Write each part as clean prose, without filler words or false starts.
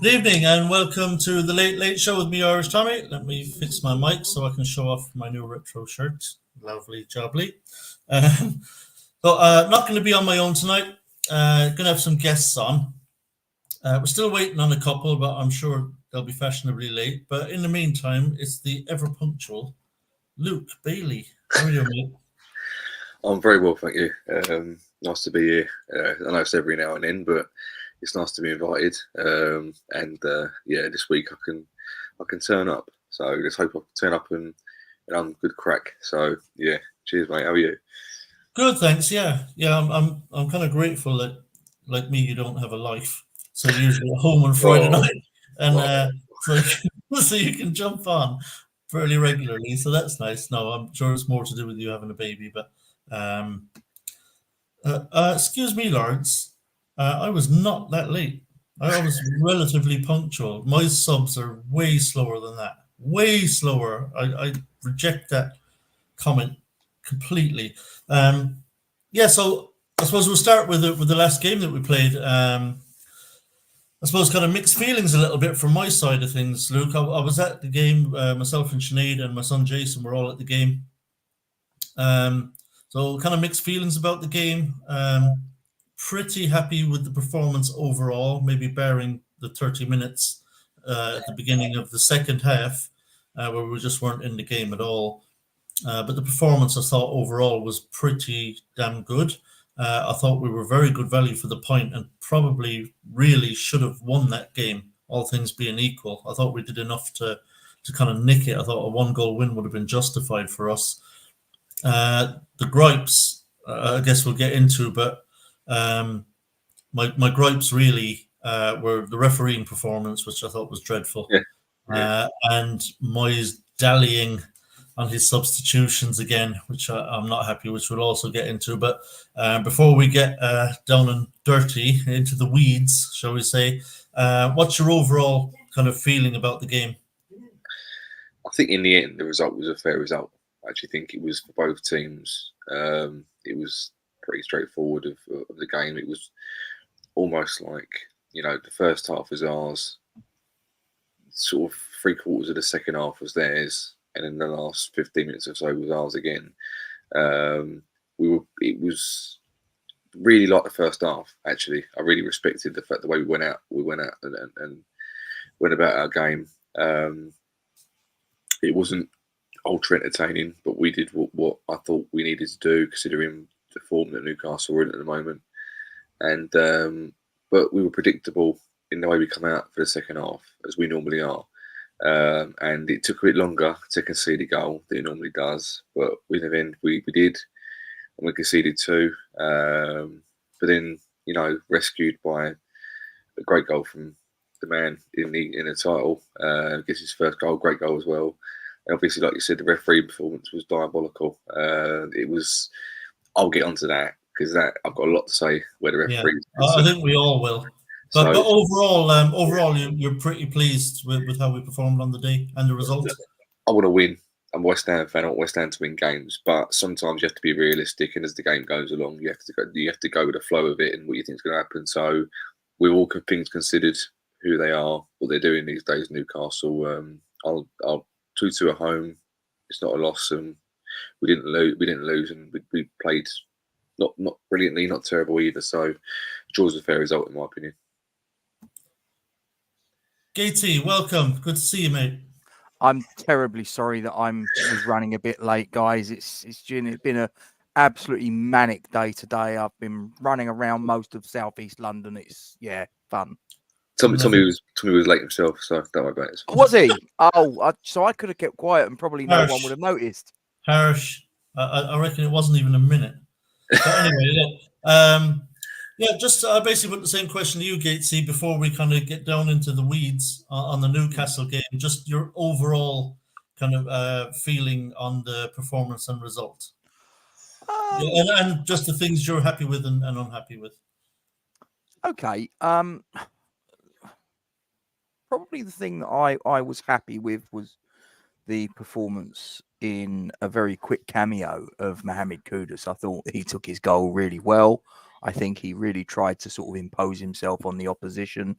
Good evening and welcome to the Late Late Show with me, Irish Tommy. Let me fix my mic so I can show off my new retro shirt. Lovely jubbly. Um, not going to be on my own tonight. Going to have some guests on. We're still waiting on a couple, but I'm sure they'll be fashionably late. But in the meantime, it's the ever punctual Luke Bailey. How are you, mate? I'm very well, thank you. Nice to be here. I know it's every now and then, but it's nice to be invited. This week I can turn up. So let's hope I can turn up and I'm good crack. So yeah, cheers, mate. How are you? Good, thanks. Yeah. I'm kind of grateful that, like me, you don't have a life. So you're usually at home on Friday night, and so you can jump on fairly regularly. So that's nice. No, I'm sure it's more to do with you having a baby. But excuse me, Lawrence. I was not that late. I was relatively punctual. My subs are way slower than that. Way slower. I reject that comment completely. So I suppose we'll start with the last game that we played. I suppose kind of mixed feelings a little bit from my side of things, Luke. I was at the game. Myself and Sinead and my son Jason were all at the game. So kind of mixed feelings about the game. Pretty happy with the performance overall, maybe barring the 30 minutes at the beginning of the second half, where we just weren't in the game at all. But the performance, I thought, overall was pretty damn good. I thought we were very good value for the point and probably really should have won that game, all things being equal. I thought we did enough to kind of nick it. I thought a 1-goal win would have been justified for us. The gripes, I guess we'll get into, but my gripes really were the refereeing performance, which I thought was dreadful, and Moyes dallying on his substitutions again, which I'm not happy, which we'll also get into. But before we get down and dirty into the weeds, shall we say, what's your overall kind of feeling about the game? I think in the end, the result was a fair result. I actually think it was for both teams. It was pretty straightforward of the game. It was almost like, the first half was ours, sort of 3/4 of the second half was theirs, and then the last 15 minutes or so was ours again. It was really like the first half. Actually, I really respected the way we went out and went about our game. It wasn't ultra entertaining, but we did what I thought we needed to do, considering the form that Newcastle were in at the moment. And but we were predictable in the way we come out for the second half, as we normally are. And it took a bit longer to concede a goal than it normally does, but in the end we did, and we conceded 2. But then, rescued by a great goal from the man in the title. I guess his first goal, great goal as well. And obviously, like you said, the referee performance was diabolical. It was. I'll get onto that because I've got a lot to say where the referee. Yeah, I think we all will. But overall, you're pretty pleased with how we performed on the day and the result. I want to win. I'm a West Ham fan. I want West Ham to win games, but sometimes you have to be realistic. And as the game goes along, you have to go with the flow of it and what you think is going to happen. So, with all things considered, who they are, what they're doing these days, Newcastle. I'll 2-2 at home. It's not a loss, and we didn't lose, and we played not brilliantly, not terrible either. So, draws a fair result in my opinion. Gatey, welcome. Good to see you, mate. I'm terribly sorry that I was running a bit late, guys. It's been a absolutely manic day today. I've been running around most of southeast London. It's fun. Tommy was late himself, so don't worry about it. Was he? So I could have kept quiet and probably no one would have noticed. Harsh. I reckon it wasn't even a minute. But anyway, just basically put the same question to you, Gatesy, before we kind of get down into the weeds on the Newcastle game. Just your overall kind of feeling on the performance and result. And just the things you're happy with and unhappy with. Okay. Probably the thing that I was happy with was the performance in a very quick cameo of Mohamed Kudus. I thought he took his goal really well. I think he really tried to sort of impose himself on the opposition.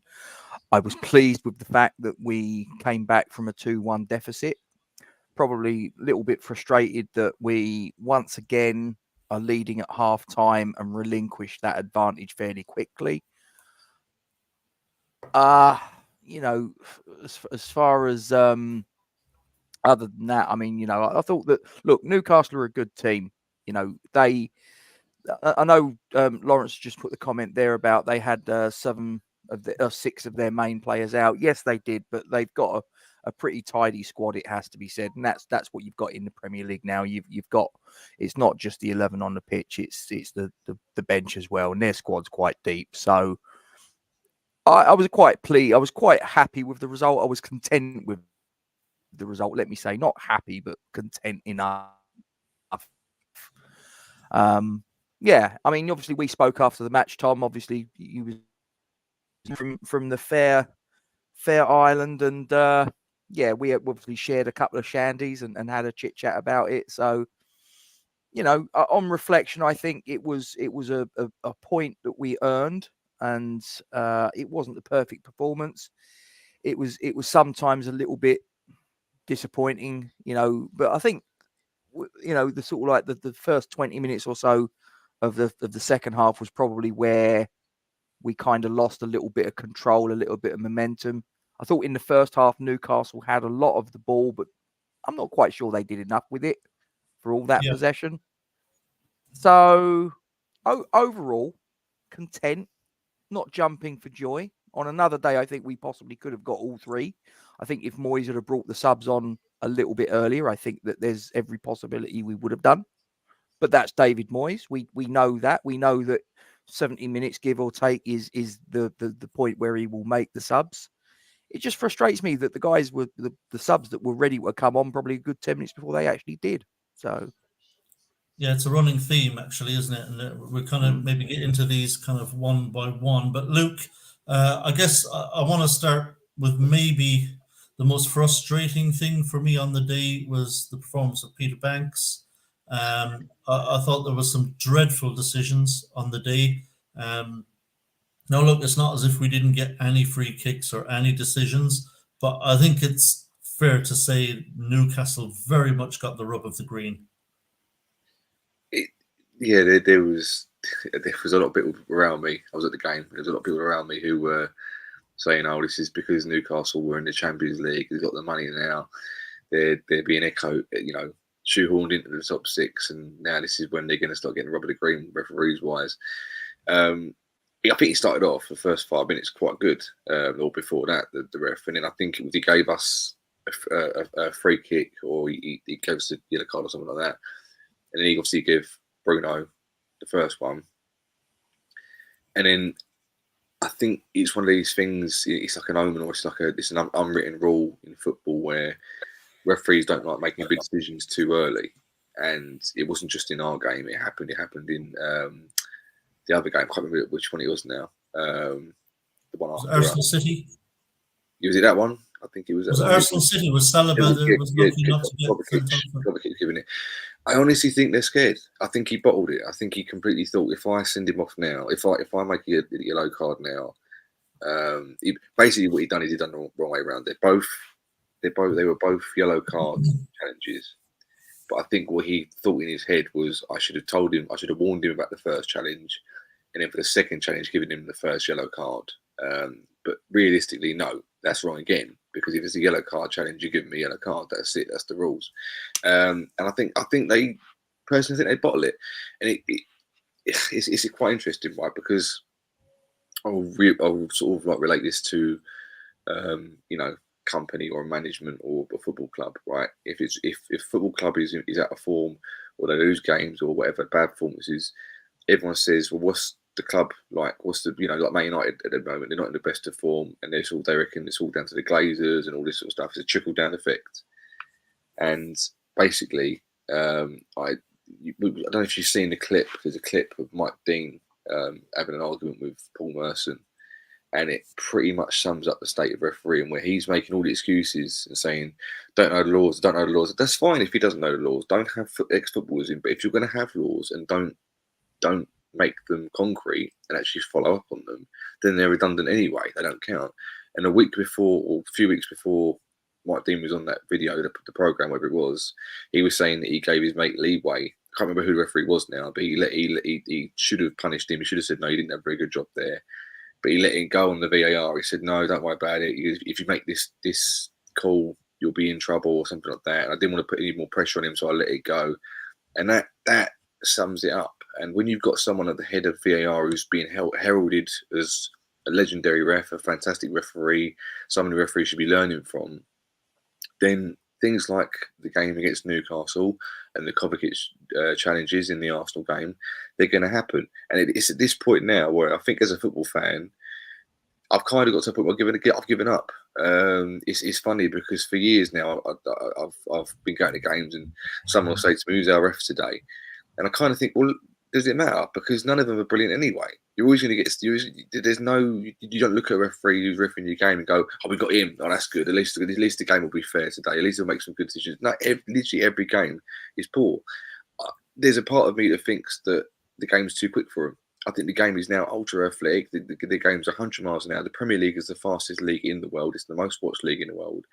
I was pleased with the fact that we came back from a 2-1 deficit. Probably a little bit frustrated that we once again are leading at half time and relinquish that advantage fairly quickly. You know, as far as other than that, I mean, you know, I thought that, look, Newcastle are a good team. You know, I know Lawrence just put the comment there about they had 6 of their main players out. Yes, they did, but they've got a pretty tidy squad, it has to be said, and that's what you've got in the Premier League now. You've got, it's not just the 11 on the pitch, it's the bench as well, and their squad's quite deep. So I was quite pleased. I was quite happy with the result. I was content with the result. Let me say, not happy, but content enough. Yeah, I mean, obviously we spoke after the match, Tom. Obviously, you was from the fair island, and yeah, we obviously shared a couple of shandies and had a chit chat about it. So, you know, on reflection, I think it was a point that we earned, and it wasn't the perfect performance. It was sometimes a little bit disappointing, you know, but I think, you know, the sort of like the first 20 minutes or so of the second half was probably where we kind of lost a little bit of control, a little bit of momentum. I thought in the first half, Newcastle had a lot of the ball, but I'm not quite sure they did enough with it for all that possession. So overall, content, not jumping for joy. On another day, I think we possibly could have got all 3. I think if Moyes had have brought the subs on a little bit earlier, I think that there's every possibility we would have done. But that's David Moyes. We know that. We know that 70 minutes, give or take, is the point where he will make the subs. It just frustrates me that the guys were the subs that were ready to come on probably a good 10 minutes before they actually did. So yeah, it's a running theme, actually, isn't it? And we're kind of maybe get into these kind of one by one. But Luke, I guess I want to start with maybe the most frustrating thing for me on the day was the performance of Peter Banks. I thought there was some dreadful decisions on the day. Now, look, it's not as if we didn't get any free kicks or any decisions, but I think it's fair to say Newcastle very much got the rub of the green. Yeah, there was a lot of people around me. I was at the game. There was a lot of people around me who were saying, "Oh, this is because Newcastle were in the Champions League. They've got the money now. They're being echoed, you know, shoehorned into the top 6, and now this is when they're going to start getting rub of the green, referees wise." I think he started off the first 5 minutes quite good, or before that, the ref, and then I think he gave us a free kick, or he gave us a yellow card or something like that, and then he obviously gave Bruno the first one, and then I think it's one of these things. It's like an omen, or it's an unwritten rule in football where referees don't like making big decisions too early, and it wasn't just in our game. It happened in the other game. I can't remember which one it was now. The one after Arsenal City. Was it that one? I think it was. Was Arsenal City? Was Saliba was lucky not to get sent off? Giving it. I honestly think they're scared. I think he bottled it. I think he completely thought, if I send him off now, if I make a yellow card now, basically what he done is he done the wrong way around. They were both yellow card challenges. But I think what he thought in his head was, I should have warned him about the first challenge, and then for the second challenge, giving him the first yellow card. But realistically, no, that's wrong again. Because if it's a yellow card challenge, you give me a yellow card. That's it. That's the rules. And I think they personally think they bottle it, and it's quite interesting, right? Because I'll sort of like relate this to, you know, company or management or a football club, right? If football club is out of form, or they lose games or whatever, bad performances, everyone says, well, what's the club like? What's the, you know, like Man United at the moment, they're not in the best of form, and they reckon it's all down to the Glazers and all this sort of stuff. It's a trickle down effect. And basically, I don't know if you've seen the clip. There's a clip of Mike Dean having an argument with Paul Merson, and it pretty much sums up the state of refereeing, where he's making all the excuses and saying, don't know the laws. That's fine if he doesn't know the laws. Don't have ex-footballers in, but if you're going to have laws, and don't make them concrete and actually follow up on them, then they're redundant anyway. They don't count. And a week before, or a few weeks before Mike Dean was on that video, the program, whatever it was, he was saying that he gave his mate leeway. I can't remember who the referee was now, but he should have punished him. He should have said, no, you didn't have a very good job there. But he let him go on the VAR. He said, no, don't worry about it. If you make this call, you'll be in trouble or something like that. And I didn't want to put any more pressure on him, so I let it go. And that sums it up. And when you've got someone at the head of VAR who's being heralded as a legendary ref, a fantastic referee, someone the referee should be learning from, then things like the game against Newcastle and the Kovacic challenges in the Arsenal game, they're going to happen. And it's at this point now where I think as a football fan, I've kind of got to a point where I've given up. It's funny because for years now I've been going to games and someone will say to me, who's our ref today? And I kind of think, well, does it matter? Because none of them are brilliant anyway. You're always going to get. There's no. You don't look at a referee who's refereeing your game and go, "Oh, we got him. Oh, that's good. At least the game will be fair today. At least he'll make some good decisions." No, literally every game is poor. There's a part of me that thinks that the game's too quick for him. I think the game is now ultra athletic. The game's 100 miles an hour. The Premier League is the fastest league in the world. It's the most watched league in the world.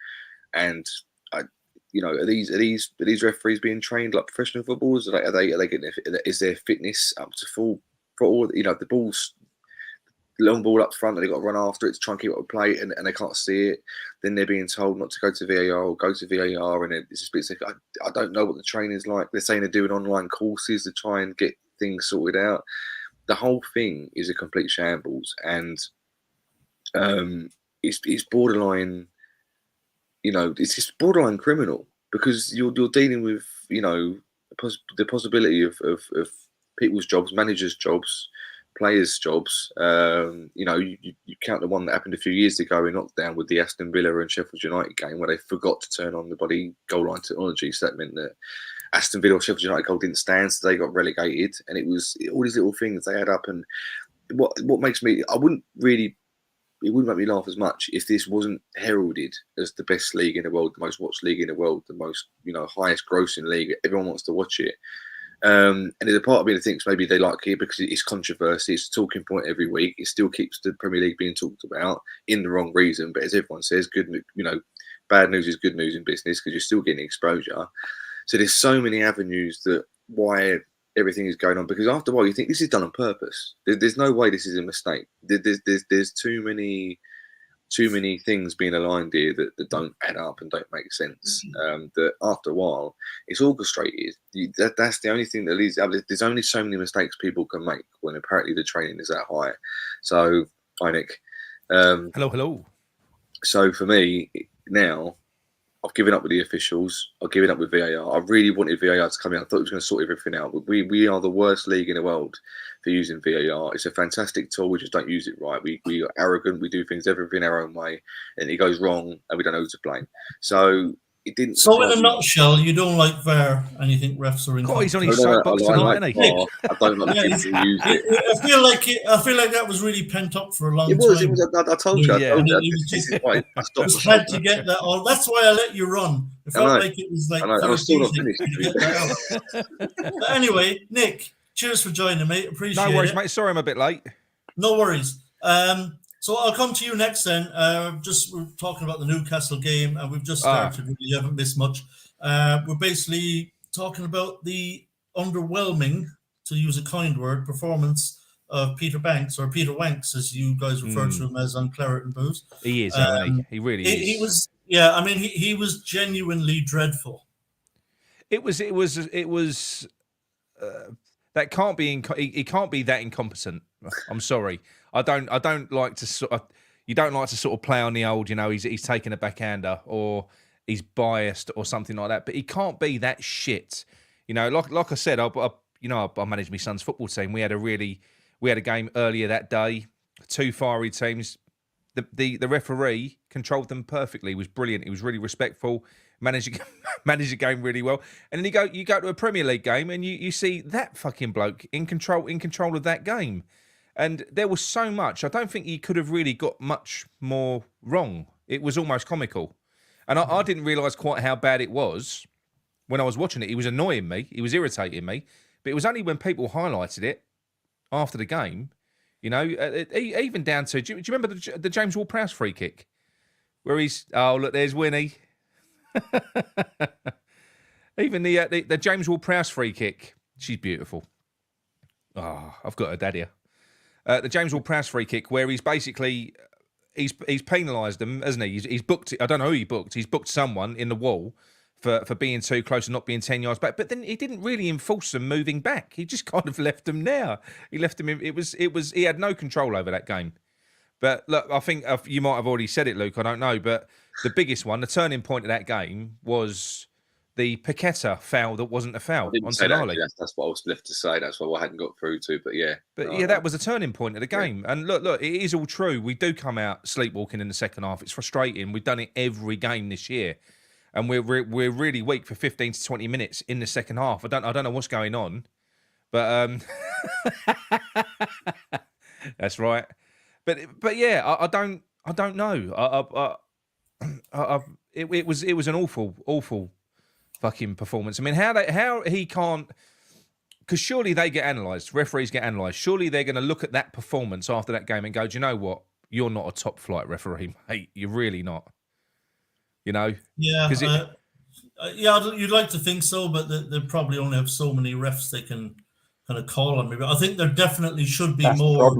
And are these referees being trained like professional footballers? Are they getting? Is their fitness up to full for all? The ball's long ball up front, and they've got to run after it to try and keep up with play, and they can't see it. Then they're being told not to go to VAR or go to VAR, and it's a bit sick. I don't know what the training's like. They're saying they're doing online courses to try and get things sorted out. The whole thing is a complete shambles, and it's borderline. It's just borderline criminal because you're dealing with the possibility of people's jobs, managers' jobs, players' jobs. You count the one that happened a few years ago in lockdown with the Aston Villa and Sheffield United game where they forgot to turn on the bloody goal line technology. So that meant that Aston Villa or Sheffield United goal didn't stand, so they got relegated. And it was all these little things they add up. And what makes me, it wouldn't make me laugh as much if this wasn't heralded as the best league in the world, the most watched league in the world, the most, highest grossing league. Everyone wants to watch it. And there's a part of me that thinks maybe they like it because it's controversy. It's a talking point every week. It still keeps the Premier League being talked about in the wrong reason. But as everyone says, bad news is good news in business because you're still getting exposure. So there's so many avenues that why everything is going on, because after a while you think this is done on purpose. There's no way this is a mistake. There's too many things being aligned here that don't add up and don't make sense. That after a while it's orchestrated. That's the only thing that leads. There's only so many mistakes people can make when apparently the training is that high. So, hi Nick. Hello. So for me now, I've given up with the officials. I've given up with VAR. I really wanted VAR to come in. I thought it was going to sort everything out. But we are the worst league in the world for using VAR. It's a fantastic tool. We just don't use it right. We are arrogant. We do everything our own way, and it goes wrong, and we don't know who to blame. So it didn't. So in a nutshell, you don't like VAR, and you think refs are in. God, he's on his soapbox tonight, isn't he? I don't like people who use it. I feel like that was really pent up for a long time. It was. I told you. Yeah. This is why I stopped. Just had to get that on. That's why I let you run. It felt like it was like. I was still not finished. But anyway, Nick, cheers for joining, mate. Appreciate it. No worries, mate. Sorry, I'm a bit late. No worries. So I'll come to you next then. We're talking about the Newcastle game, and we've just started. You haven't missed much. We're basically talking about the underwhelming, to use a kind word, performance of Peter Banks, or Peter Wanks, as you guys refer to him as on Claret and Booze. He is, isn't he? He really is. He was, yeah. I mean, he was genuinely dreadful. It was. That can't be. He can't be that incompetent. I'm sorry. I don't like to sort of. You don't like to sort of play on the old. He's taking a backhander or he's biased or something like that. But he can't be that shit. Like I said, I managed my son's football team. We had a game earlier that day. Two fiery teams. The referee controlled them perfectly. He was brilliant. He was really respectful. Managed the game really well. And then you go to a Premier League game and you see that fucking bloke in control of that game. And there was so much. I don't think he could have really got much more wrong. It was almost comical. And I didn't realise quite how bad it was when I was watching it. He was annoying me. He was irritating me. But it was only when people highlighted it after the game. You know, even down to, do you remember the James Ward-Prowse free kick? Where he's, oh, look, there's Winnie. Even the James Ward-Prowse free kick, she's beautiful. Oh, I've got her dad here. The James Ward-Prowse free kick, where he's basically, he's penalised them, hasn't he? He's booked, I don't know who he booked. He's booked someone in the wall for being too close and not being 10 yards back. But then he didn't really enforce them moving back. He just kind of left them there. He left them. He had no control over that game. But look, I think you might have already said it, Luke. I don't know. But the biggest one, the turning point of that game was the Paqueta foul that wasn't a foul on Tonali. That's what I was left to say. That's what I hadn't got through to. But yeah. That was a turning point of the game. Yeah. And look, it is all true. We do come out sleepwalking in the second half. It's frustrating. We've done it every game this year. And we're really weak for 15 to 20 minutes in the second half. I don't know what's going on, but that's right. But yeah, I don't know. It was an awful fucking performance. I mean, how he can't, because surely they get analysed. Referees get analysed. Surely they're going to look at that performance after that game and go, do you know what? You're not a top flight referee, mate. You're really not. You know? Yeah. You'd like to think so, but they probably only have so many refs they can kind of call on me. But I think there definitely should be more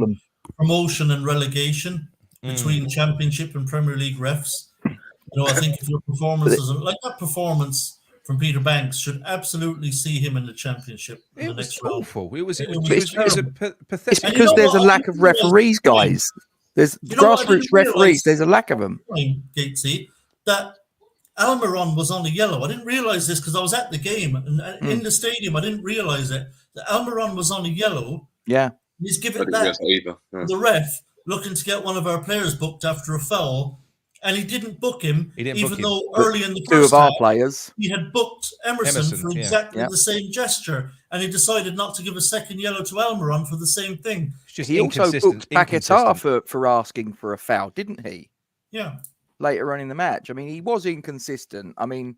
promotion and relegation between Championship and Premier League refs. You know, I think if your performances like that performance from Peter Banks should absolutely see him in the Championship. It was awful. It was a pathetic. It's because there's a lack of referees, guys. There's grassroots referees. There's a lack of them. Gatesy, that Almiron was on the yellow. I didn't realise this because I was at the game and in the stadium. I didn't realise it. That Almiron was on the yellow. Yeah. He's giving that the ref looking to get one of our players booked after a foul, and he didn't book him, even though early in the first two of our half, players he had booked Emerson for exactly the same gesture, and he decided not to give a second yellow to Almiron for the same thing. He also booked Paqueta for asking for a foul, didn't he? Yeah. Later on in the match, I mean, he was inconsistent. I mean,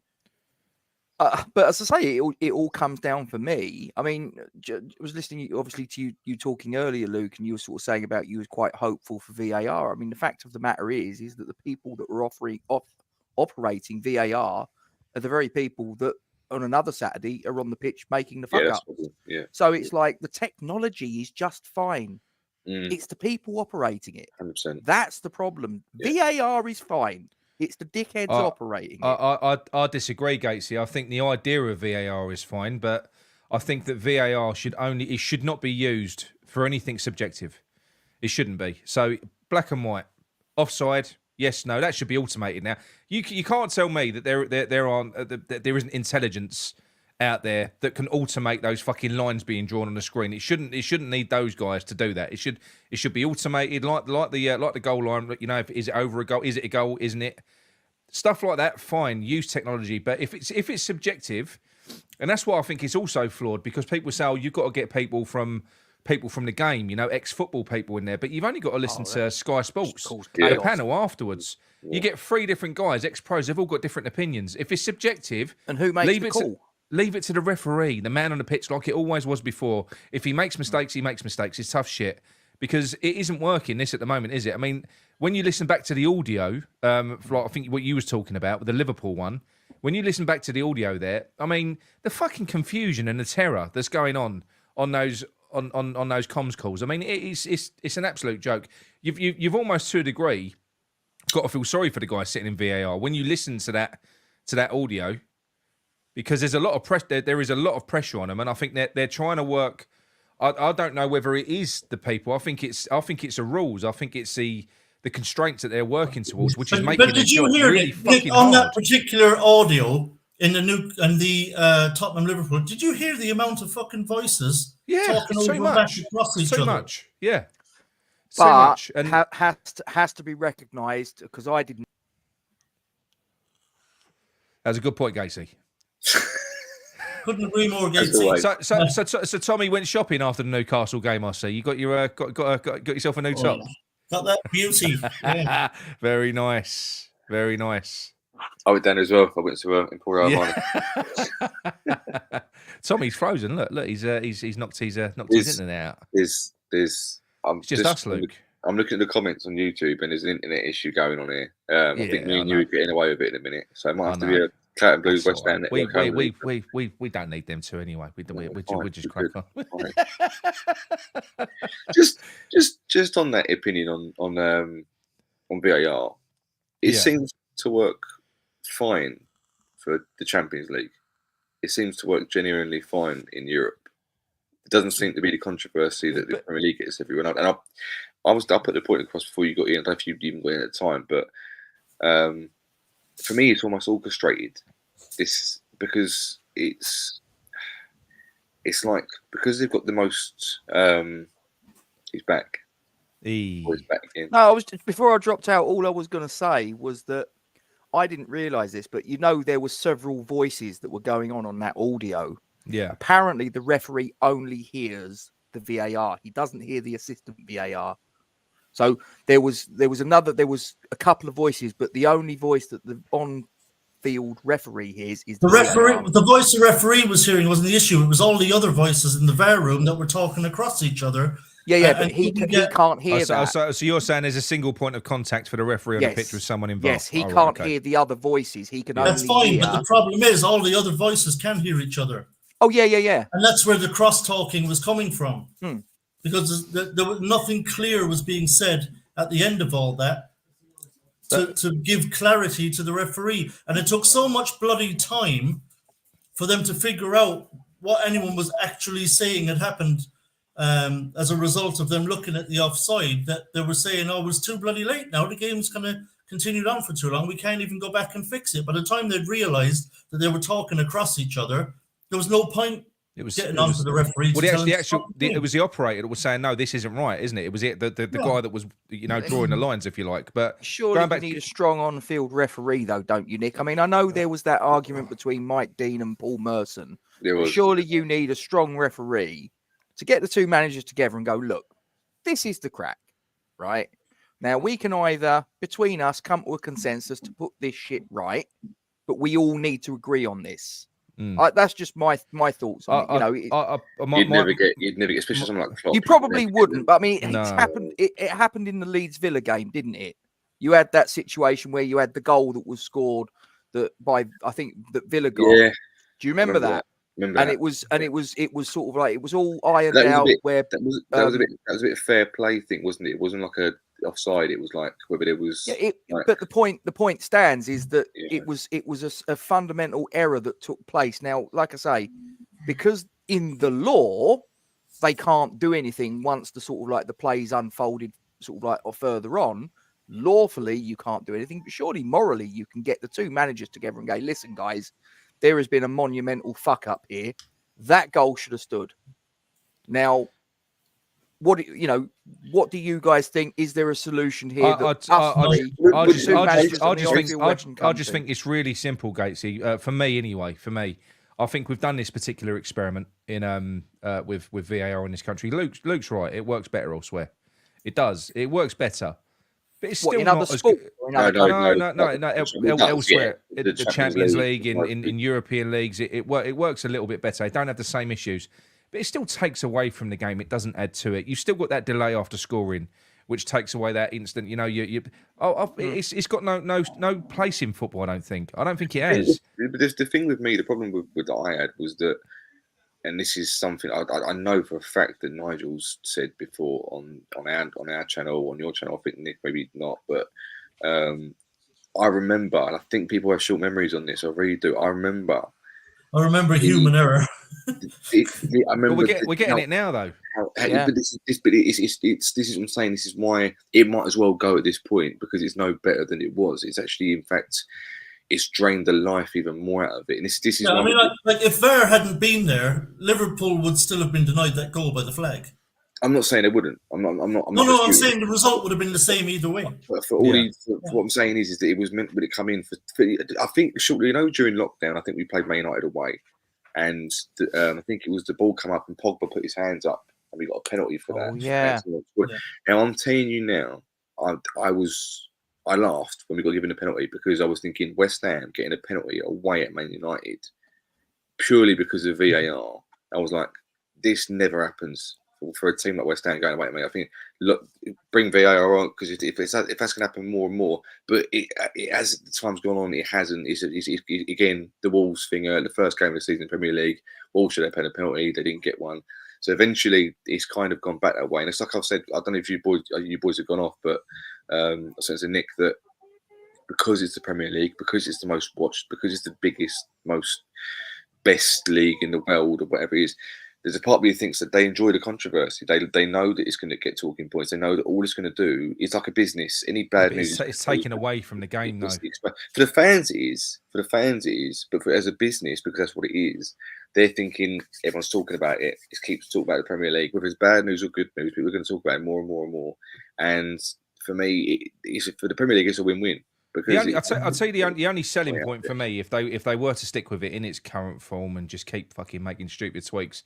but as I say, it all comes down for me. I mean, I was listening, obviously, to you talking earlier, Luke, and you were sort of saying about you was quite hopeful for VAR. I mean, the fact of the matter is that the people that were operating VAR are the very people that on another Saturday are on the pitch making the fuck up. Yeah. So it's like the technology is just fine. It's the people operating it. 100%. That's the problem. Yeah. VAR is fine. It's the dickheads operating it. I disagree, Gatesy. I think the idea of VAR is fine, but I think that VAR should not be used for anything subjective. It shouldn't be. So black and white, offside, yes, no, that should be automated now. You can't tell me that there isn't intelligence out there that can automate those fucking lines being drawn on the screen. It shouldn't need those guys to do that. It should be automated like the goal line. You know, is it over a goal? Is it a goal? Isn't it? Stuff like that. Fine, use technology. But if it's subjective, and that's why I think it's also flawed, because people say, oh, you've got to get people from the game, you know, ex-football people in there. But you've only got to listen to Sky Sports, the panel afterwards. You get 3 different guys, ex-pros. They've all got different opinions. If it's subjective, and who makes the call? Leave it to the referee, the man on the pitch, like it always was before. If he makes mistakes, he makes mistakes. It's tough shit, because it isn't working this at the moment, is it? I mean, when you listen back to the audio, I think what you was talking about with the Liverpool one, when you listen back to the audio there, I mean, the fucking confusion and the terror that's going on those comms calls. I mean, it's an absolute joke. You've almost to a degree got to feel sorry for the guy sitting in VAR when you listen to that audio. Because there's a lot of pressure. There is a lot of pressure on them, and I think they're trying to work. I don't know whether it is the people. I think it's the rules. I think it's the constraints that they're working towards, which is making it really fucking hard. On that particular audio in the Tottenham Liverpool, did you hear the amount of fucking voices talking over much across each other? Much, yeah. So much, and has to be recognised, because I didn't. That's a good point, Gacy. Couldn't agree more, Gatesy. So Tommy went shopping after the Newcastle game. I see you got your got yourself a new top. Got that beauty. Yeah. Very nice, very nice. I went down as well. I went to Emporio Armani. Tommy's frozen. Look, he's knocked his internet out. There's I'm It's just us, Luke. I'm looking at the comments on YouTube, and there's an internet issue going on here. I think me and you are getting away with it in a minute, so it might have to be a Claret and Blues That's West Ham all right. network. We don't need them two anyway. We Fine, just crack on. just on that opinion on VAR, it seems to work fine for the Champions League. It seems to work genuinely fine in Europe. It doesn't seem to be the controversy that the Premier League gets everyone out. And I put the point across before you got in. I don't know if you even got in at the time, but for me, it's almost orchestrated. This because it's like because they've got the most. He's back. He's back again. No, before I dropped out. All I was going to say was that I didn't realise this, but there were several voices that were going on that audio. Yeah. Apparently, the referee only hears the VAR. He doesn't hear the assistant VAR. So there was a couple of voices, but the only voice that the on-field referee hears is the referee. VAR. The voice the referee was hearing wasn't the issue. It was all the other voices in the VAR room that were talking across each other. Yeah, but he can't hear that. So you're saying there's a single point of contact for the referee on the pitch with someone involved? Yes, he can't hear the other voices. He can only That's fine, hear... but the problem is all the other voices can hear each other. Oh, yeah. And that's where the cross-talking was coming from. Because there was nothing clear was being said at the end of all that to give clarity to the referee. And it took so much bloody time for them to figure out what anyone was actually saying had happened as a result of them looking at the offside, that they were saying, oh, it was too bloody late now. The game's kind of continued on for too long. We can't even go back and fix it. By the time they'd realised that they were talking across each other, there was no point getting on to the referee. Well, it was the operator that was saying, no, this isn't right, isn't it? It was the guy that was, drawing the lines, if you like. But surely you need a strong on-field referee, though, don't you, Nick? I mean, I know there was that argument between Mike Dean and Paul Merson. Surely you need a strong referee to get the two managers together and go, look, this is the crack, right? Now, we can either, between us, come to a consensus to put this shit right, but we all need to agree on this. That's just my thoughts on it. You'd never get, especially something like Klopp. You probably wouldn't, but I mean, it's happened. It happened in the Leeds Villa game, didn't it? You had that situation where you had the goal that was scored that Villa got. Yeah. Do you remember that? And it was sort of like it was all ironed out. That was a bit of fair play thing, wasn't it? It wasn't like a offside. It was like whether there was. Yeah, but the point stands is that it was a fundamental error that took place. Now, like I say, because in the law they can't do anything once the sort of like the play's unfolded, sort of like or further on. Lawfully, you can't do anything, but surely morally, you can get the two managers together and go, listen, guys. There has been a monumental fuck up here. That goal should have stood. Now, what do you guys think? Is there a solution here? I just think it's really simple, Gatesy. For me, anyway. For me, I think we've done this particular experiment in with VAR in this country. Luke's right. It works better elsewhere. It does. It works better. But it's still not as good. No. Elsewhere, the Champions League, in European leagues, it works a little bit better. They don't have the same issues, but it still takes away from the game. It doesn't add to it. You've still got that delay after scoring, which takes away that instant. It's got no place in football. I don't think it has. But the thing with me, the problem with that I had was that. And this is something I know for a fact that Nigel's said before on our channel, on your channel. I think Nick maybe not, but I remember, and I think people have short memories on this. I really do. I remember human error. I remember. We're getting it now, though. But this is what I'm saying. This is why it might as well go at this point because it's no better than it was. It's actually, in fact. It's drained the life even more out of it. And this is. I mean, like if VAR hadn't been there, Liverpool would still have been denied that goal by the flag. I'm not saying they wouldn't. I'm not. I'm saying the result would have been the same either way. But for what I'm saying is that it was meant to come in for. I think shortly, during lockdown, I think we played Man United away, and I think it was the ball come up and Pogba put his hands up, and we got a penalty for that. Yeah. Now I'm telling you now, I laughed when we got given a penalty because I was thinking West Ham getting a penalty away at Man United purely because of VAR. I was like, this never happens for a team like West Ham going away, mate. I think look, bring VAR on because if that's going to happen more and more, but as time's gone on, it hasn't. It's again the Wolves thing. The first game of the season, Premier League, Wolves should have had a penalty. They didn't get one. So eventually, it's kind of gone back that way. And it's like I've said, I don't know if you boys have gone off, but I said to Nick that because it's the Premier League, because it's the most watched, because it's the biggest, best league in the world or whatever it is, there's a part of me that thinks that they enjoy the controversy. They know that it's going to get talking points. They know that all it's going to do is like a business. Any bad news, it's taken away from the game, though. For the fans, it is. But as a business, because that's what it is, they're thinking everyone's talking about it. It keeps talking about the Premier League, whether it's bad news or good news. People are going to talk about it more and more and more. And for me, for the Premier League, it's a win-win. I'd say the only selling point for me, if they were to stick with it in its current form and just keep fucking making stupid tweaks,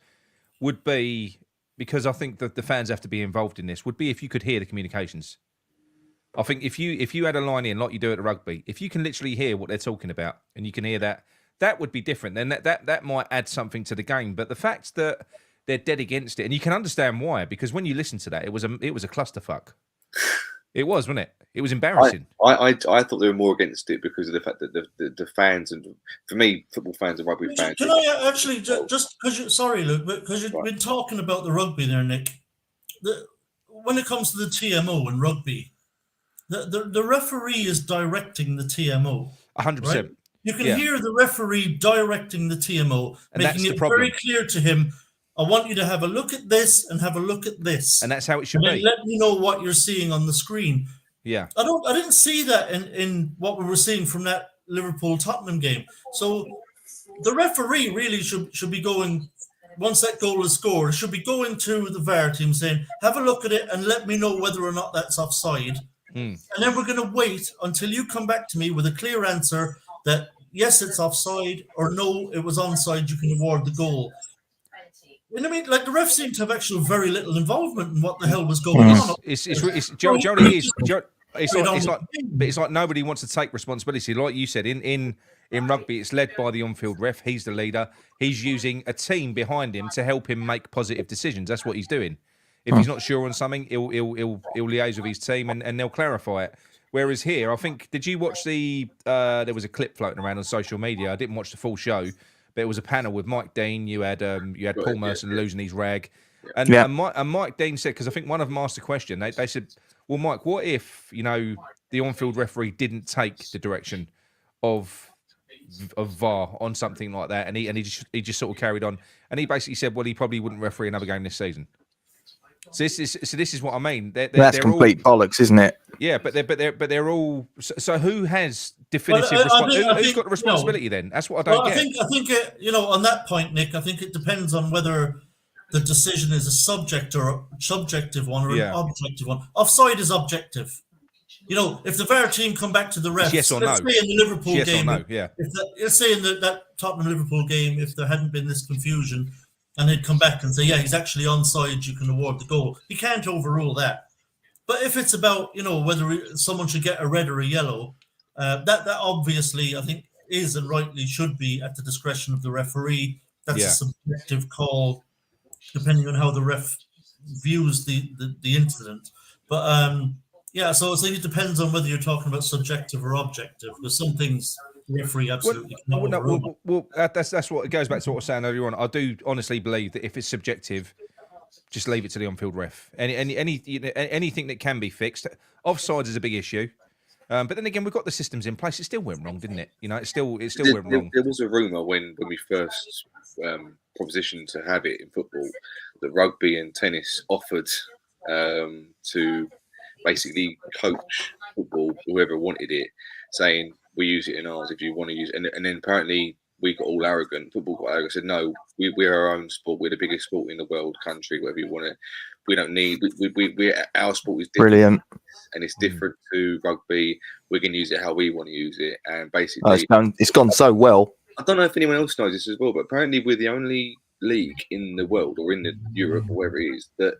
would be, because I think that the fans have to be involved in this, would be if you could hear the communications. I think if you had a line in like you do at the rugby, if you can literally hear what they're talking about and you can hear that would be different. Then that might add something to the game. But the fact that they're dead against it, and you can understand why, because when you listen to that, it was a clusterfuck. It was, wasn't it? It was embarrassing. I thought they were more against it because of the fact that the fans, and for me, football fans and rugby fans. Can I actually just because sorry, Luke, because you've been talking about the rugby there, Nick. When it comes to the TMO and rugby, the referee is directing the TMO. 100%. Right? You can hear the referee directing the TMO, and making it very clear to him. I want you to have a look at this and have a look at this. And that's how it should be. Let me know what you're seeing on the screen. Yeah. I didn't see that in what we were seeing from that Liverpool-Tottenham game. So the referee really should be going, once that goal is scored, should be going to the VAR team saying, have a look at it and let me know whether or not that's offside. And then we're going to wait until you come back to me with a clear answer that, yes, it's offside, or no, it was onside, you can award the goal. And I mean, like, the refs seem to have actually very little involvement in what the hell was going on. It's like nobody wants to take responsibility. Like you said, in rugby, it's led by the on-field ref. He's the leader. He's using a team behind him to help him make positive decisions. That's what he's doing. If he's not sure on something, he'll liaise with his team and they'll clarify it. Whereas here, I think, did you watch there was a clip floating around on social media. I didn't watch the full show. But it was a panel with Mike Dean. You had Paul Merson losing his rag, and Mike Dean said, because I think one of them asked a question. They said, "Well, Mike, what if the on-field referee didn't take the direction of VAR on something like that?" And he just sort of carried on, and he basically said, "Well, he probably wouldn't referee another game this season." So this is what I mean. That's complete bollocks, isn't it? Yeah, but they're all. So who has definitive responsibility? Who's got the responsibility then? That's what I don't get. I think on that point, Nick, I think it depends on whether the decision is a subjective one or an objective one. Offside is objective. If the VAR team come back to the refs, yes or let's no. say in the Liverpool yes game, or no, yeah. Let's say in that Tottenham Liverpool game, if there hadn't been this confusion, and they'd come back and say, yeah, he's actually onside, you can award the goal. You can't overrule that. But if it's about, whether someone should get a red or a yellow, that obviously, I think, is and rightly should be at the discretion of the referee. That's a subjective call, depending on how the ref views the incident. But, so it depends on whether you're talking about subjective or objective. There's some things the referee absolutely cannot overrule. Well, that's what it goes back to what I was saying earlier on. I do honestly believe that if it's subjective, just leave it to the on-field ref. Anything that can be fixed. Offside is a big issue. But then again, we've got the systems in place. It still went wrong, didn't it? It still went wrong. There was a rumour when we first propositioned to have it in football that rugby and tennis offered to basically coach football, whoever wanted it, saying, we use it in ours if you want to use it. And then apparently we got all arrogant. Football got arrogant. Said, no, we're our own sport. We're the biggest sport in the world, country, whatever you want to. We don't need. Our sport is different. Brilliant, and it's different to rugby. We're going to use it how we want to use it. And basically, it's gone so well. I don't know if anyone else knows this as well, but apparently we're the only league in the world or in the Europe or wherever it is that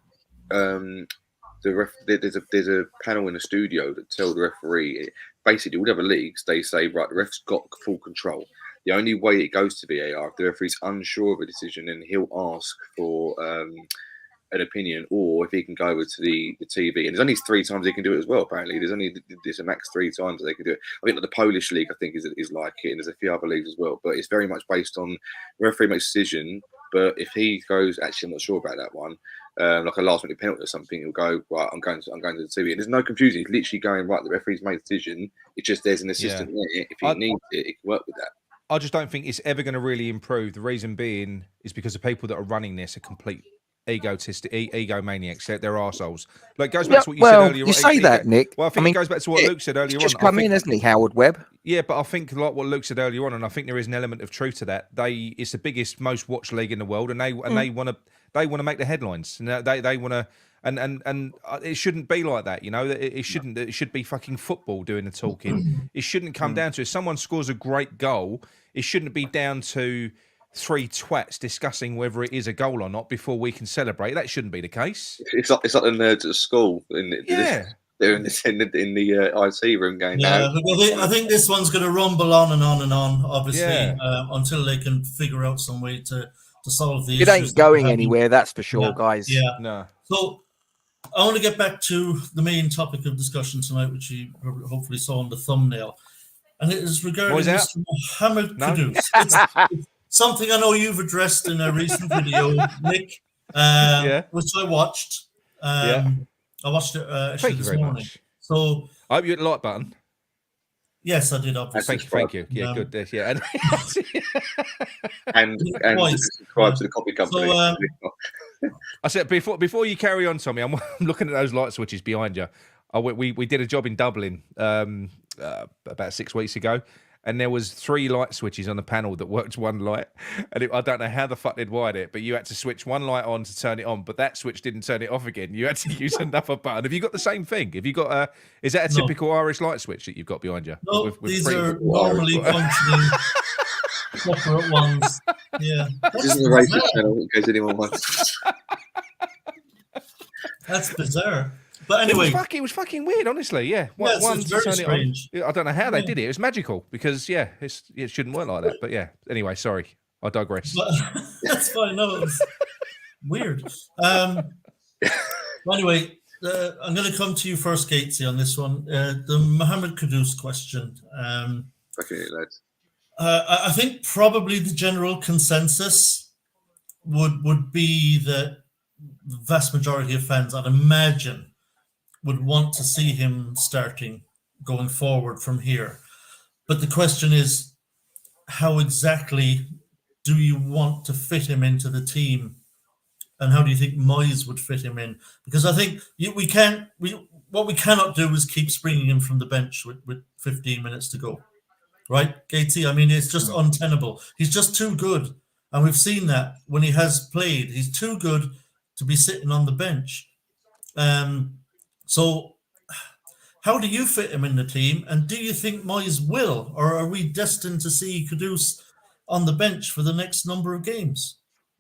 there's a panel in the studio that tell the referee. Basically, all the other leagues, they say, right, the ref's got full control. The only way it goes to VAR, if the referee's unsure of a decision, then he'll ask for an opinion, or if he can go over to the TV. And there's only 3 times he can do it as well. Apparently, there's a max 3 times that they can do it. I think that the Polish league, I think, is like it, and there's a few other leagues as well. But it's very much based on the referee makes a decision. But if he goes, actually, I'm not sure about that one. Like a last minute penalty or something, he'll go, right, I'm going to the TV. And there's no confusion. He's literally going, right, the referee's made a decision. It's just there's an assistant there. If he needs it, he can work with that. I just don't think it's ever going to really improve. The reason being is because the people that are running this are complete egomaniacs. They're arseholes. Like, it goes back to what you said earlier. You say that, Nick. Well, I think it goes back to what Luke said earlier on. Just come in, hasn't he, Howard Webb? Yeah, but I think like what Luke said earlier on, and I think there is an element of truth to that. It's the biggest, most watched league in the world, and they want to make the headlines. And they want to, and it shouldn't be like that. You know, it shouldn't. It should be fucking football doing the talking. It shouldn't come down to if someone scores a great goal. It shouldn't be down to 3 twats discussing whether it is a goal or not before we can celebrate. That shouldn't be the case. It's like the nerds at school. They're in the IT room going. Yeah, I think this one's going to rumble on and on and on. Obviously, until they can figure out some way to solve the issues. It ain't going anywhere, that's for sure, guys. Yeah. No. So I want to get back to the main topic of discussion tonight, which you hopefully saw on the thumbnail, and it is regarding Mr. Mohamed Kudus. It's something I know you've addressed in a recent video, Nick, which I watched. I watched it actually this morning. Much. So I hope you hit the like button. Yes, I did. Obviously, thank you. Yeah, good. Yeah, and subscribe to the copy company. So, I said before you carry on, Tommy, I'm looking at those light switches behind you. We did a job in Dublin about 6 weeks ago. And there was 3 light switches on the panel that worked one light. And I don't know how the fuck they'd wired it, but you had to switch one light on to turn it on, but that switch didn't turn it off again. You had to use another button. Have you got the same thing? Have you got is that a typical Irish light switch that you've got behind you? No, these are normally functioning separate ones. Yeah. This isn't the racist channel in case anyone wants. That's bizarre. But anyway, it was fucking weird, honestly. Yeah, it's very strange. I don't know how they did it. It was magical because it shouldn't work like that. But yeah, anyway, sorry, I digress. But, that's fine. No, it was weird. Anyway, I'm going to come to you first, Gatesy, on this one. The Mohamed Kudus question. I think probably the general consensus would be that the vast majority of fans, I'd imagine, would want to see him starting going forward from here. But the question is, how exactly do you want to fit him into the team? And how do you think Moyes would fit him in? Because I think what we cannot do is keep springing him from the bench with 15 minutes to go. Right, Gatesy? I mean, it's just untenable. He's just too good. And we've seen that when he has played. He's too good to be sitting on the bench. So how do you fit him in the team? And do you think Moyes will? Or are we destined to see Kudus on the bench for the next number of games?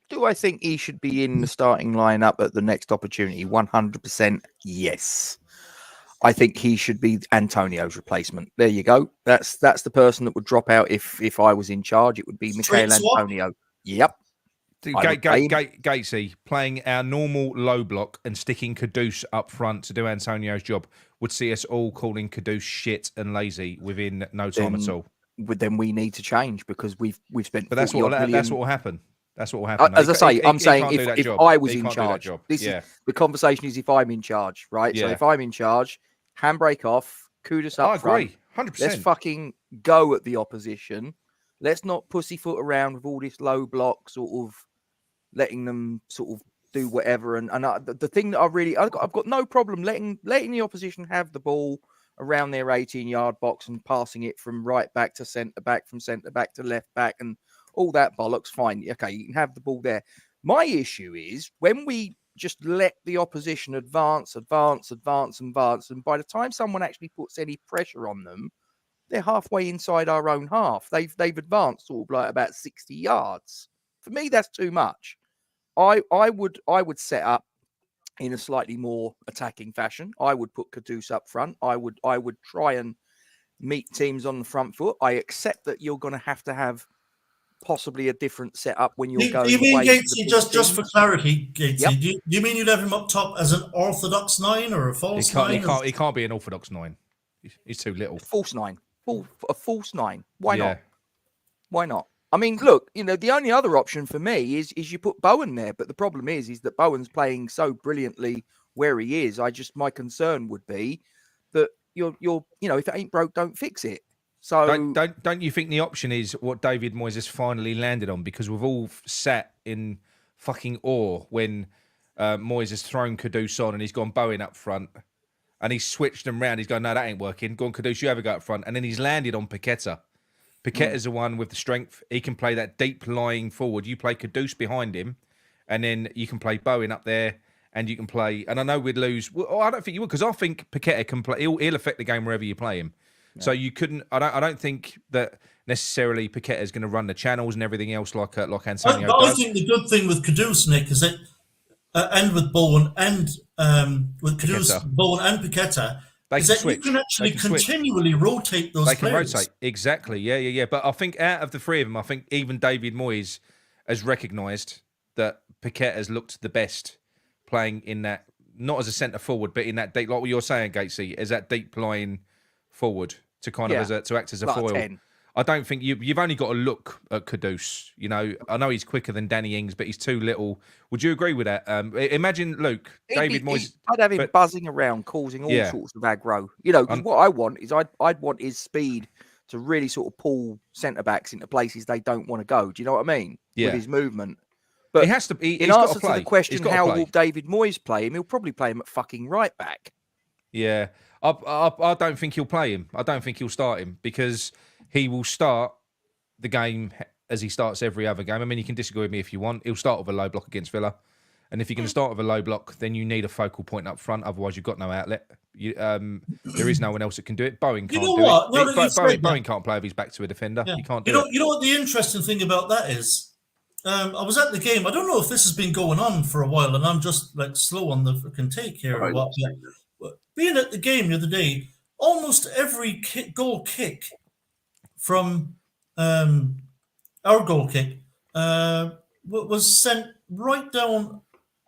Do I think he should be in the starting lineup at the next opportunity? 100% yes. I think he should be Antonio's replacement. There you go. That's the person that would drop out if I was in charge. It would be Michael Antonio. Yep. Gatesy playing our normal low block and sticking Kudus up front to do Antonio's job would see us all calling Kudus shit and lazy within no time at all. Then we need to change because we've spent. But that's what will happen. That's what will happen. As I say, I'm saying if I was in charge, the conversation is if I'm in charge, right? Yeah. So if I'm in charge, handbrake off, Kudus up front. I agree, 100%. Let's fucking go at the opposition. Let's not pussyfoot around with all this low block sort of letting them sort of do whatever. And the thing that I've got no problem letting the opposition have the ball around their 18-yard box and passing it from right back to centre back, from centre back to left back, and all that bollocks. Fine, okay, you can have the ball there. My issue is when we just let the opposition advance, and by the time someone actually puts any pressure on them, they're halfway inside our own half. They've advanced sort of like about 60 yards. For me, that's too much. I would set up in a slightly more attacking fashion. I would put Kudus up front. I would try and meet teams on the front foot. I accept that you're going to have possibly a different setup when you're Do going you mean away to the Gatesy, big just for teams. clarity, Gatesy, Yep. do you mean you'd have him up top as an orthodox 9 or a He false can't, 9? he can't be an orthodox 9. He's too little. False 9. A false 9. Why Yeah. not? Why not? I mean, look, the only other option for me is you put Bowen there, but the problem is that Bowen's playing so brilliantly where he is. My concern would be that you're if it ain't broke, don't fix it. So Don't you think the option is what David Moyes has finally landed on? Because we've all sat in fucking awe when Moyes has thrown Kudus on and he's gone Bowen up front and he's switched them round. He's going, no, that ain't working. Go on, Kudus, you have a go up front. And then he's landed on Paqueta. Paqueta's the one with the strength. He can play that deep lying forward. You play Kudus behind him, and then you can play Bowen up there, and you can play. And I know we'd lose. Well, I don't think you would, because I think Paqueta can play. He'll affect the game wherever you play him. Yeah. So you couldn't. I don't think that necessarily Paqueta is going to run the channels and everything else like Antonio does. I think the good thing with Kudus, Nick, is that and with Bowen and with Kudus, Bowen and Paqueta. Is that you can actually continually rotate those players. They can rotate, exactly. Yeah. But I think out of the three of them, I think even David Moyes has recognised that Paqueta has looked the best playing in that, not as a centre forward, but in that deep, like what you're saying, Gatesy, as that deep lying forward to kind of to act as a foil. 10. I don't think you've only got to look at Kudus. I know he's quicker than Danny Ings, but he's too little. Would you agree with that? Imagine, Luke, David Moyes. I'd have him buzzing around, causing all sorts of aggro. Because what I want is I'd want his speed to really sort of pull centre backs into places they don't want to go. Do you know what I mean? Yeah. With his movement. But he has to be. In answer to the question, how will David Moyes play him? He'll probably play him at fucking right back. Yeah, I don't think he'll play him. I don't think he'll start him because he will start the game as he starts every other game. I mean, you can disagree with me if you want. He'll start with a low block against Villa. And if you're going to start with a low block, then you need a focal point up front. Otherwise, you've got no outlet. There is no one else that can do it. Bowen can't do it. Bowen can't play if he's back to a defender. Yeah. He can't do it. You know what the interesting thing about that is? I was at the game. I don't know if this has been going on for a while, and I'm just like slow on the freaking take here or what. But being at the game the other day, almost every goal kick from our goal kick was sent right down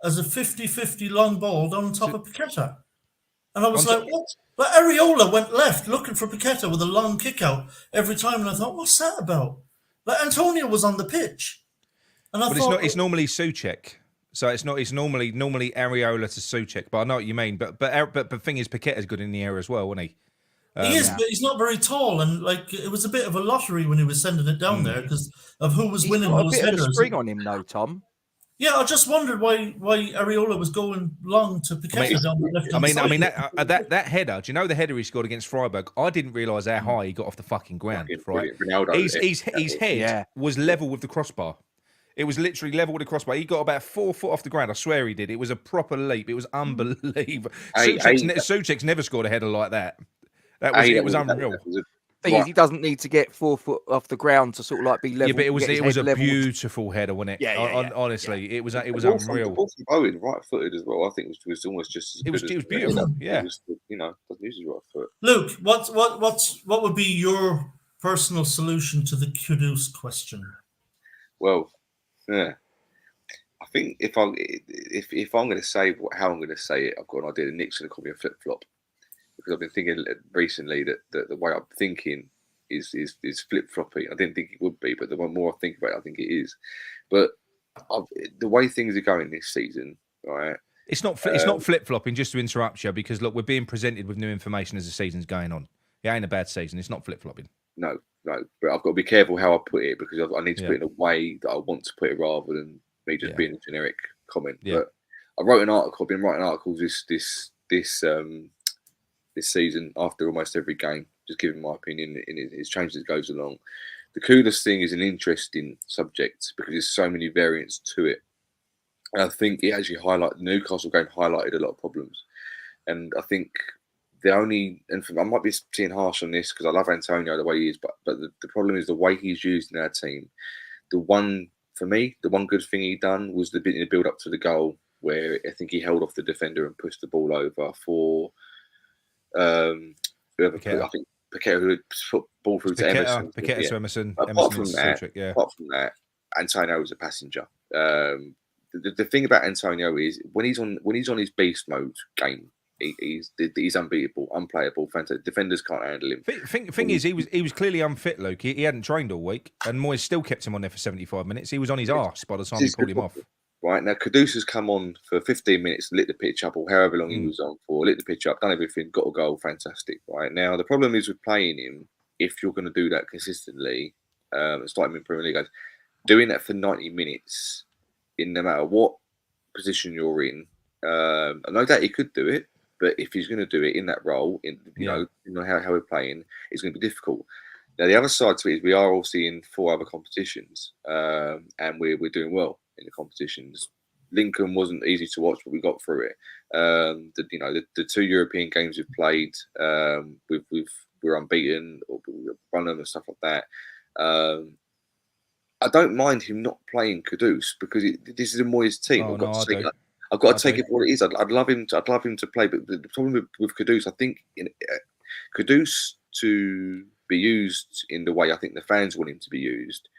as a 50-50 long ball down on top of Paqueta. And I was like, what? But Areola went left looking for Paqueta with a long kick out every time. And I thought, what's that about? But Antonio was on the pitch. And I thought, it's normally Souček. So it's normally Areola to Souček. But I know what you mean. But the thing is, Paqueta's good in the air as well, isn't he? He is, but he's not very tall, and it was a bit of a lottery when he was sending it down there because of who was winning those headers. Of a spring on him, though, Tom. Yeah, I just wondered why Areola was going long to Paqueta down the left. I mean that header. Do you know the header he scored against Freiburg? I didn't realise how high he got off the fucking ground. Right, his head was level with the crossbar. It was literally level with the crossbar. He got about 4 foot off the ground. I swear he did. It was a proper leap. It was unbelievable. Souček's never scored a header like that. It was unreal. Thing is, he doesn't need to get 4 foot off the ground to sort of like be level. Yeah, but it was a beautiful header, wasn't it? Honestly, it was unreal. Bowen, right-footed as well. I think it was almost just as good. It was beautiful. Yeah, doesn't use his right foot. Luke, what would be your personal solution to the Kudus question? Well, yeah, I think if I'm going to say how I'm going to say it, I've got an idea. Nick's going to call me a flip flop. Because I've been thinking recently that the way I'm thinking is flip floppy. I didn't think it would be, but the more I think about it, I think it is. But the way things are going this season, right? It's not flip flopping. Just to interrupt you, because look, we're being presented with new information as the season's going on. It ain't a bad season. It's not flip flopping. No, but I've got to be careful how I put it because I need to put it in a way that I want to put it rather than me just being a generic comment. Yeah. But I wrote an article. I've been writing articles this season after almost every game, just giving my opinion, and it's changed as it goes along. The Kudus thing is an interesting subject because there's so many variants to it. And I think it actually the Newcastle game highlighted a lot of problems. And I think I might be being harsh on this because I love Antonio the way he is, but the problem is the way he's used in our team. The one good thing he done was the bit in the build up to the goal where I think he held off the defender and pushed the ball over for I think Paqueta who would put ball through to Emerson. Paqueta to Emerson. Apart Emerson from that, Antonio was a passenger. The thing about Antonio is when he's on his beast mode game, he's unbeatable, unplayable. Fantastic. Defenders can't handle him. Thing is, he was clearly unfit, Luke. He hadn't trained all week, and Moyes still kept him on there for 75 minutes. He was on his arse by the time he pulled him off. Right now, Kudus has come on for 15 minutes, lit the pitch up, or however long he was on for, lit the pitch up, done everything, got a goal, fantastic. Right now, the problem is with playing him. If you're going to do that consistently, starting in Premier League, guys, doing that for 90 minutes, in no matter what position you're in, I know that he could do it, but if he's going to do it in that role, you know how we're playing, it's going to be difficult. Now, the other side to it is we are also in 4 other competitions, and we're doing well in the competitions. Lincoln wasn't easy to watch, but we got through it. The 2 European games we've played, we're unbeaten, or we've run them and stuff like that. I don't mind him not playing Kudus because this is a Moyes team. I've got to take it for what it is. I'd love him to play, but the problem with Kudus, I think, Kudus to be used in the way I think the fans want him to be used,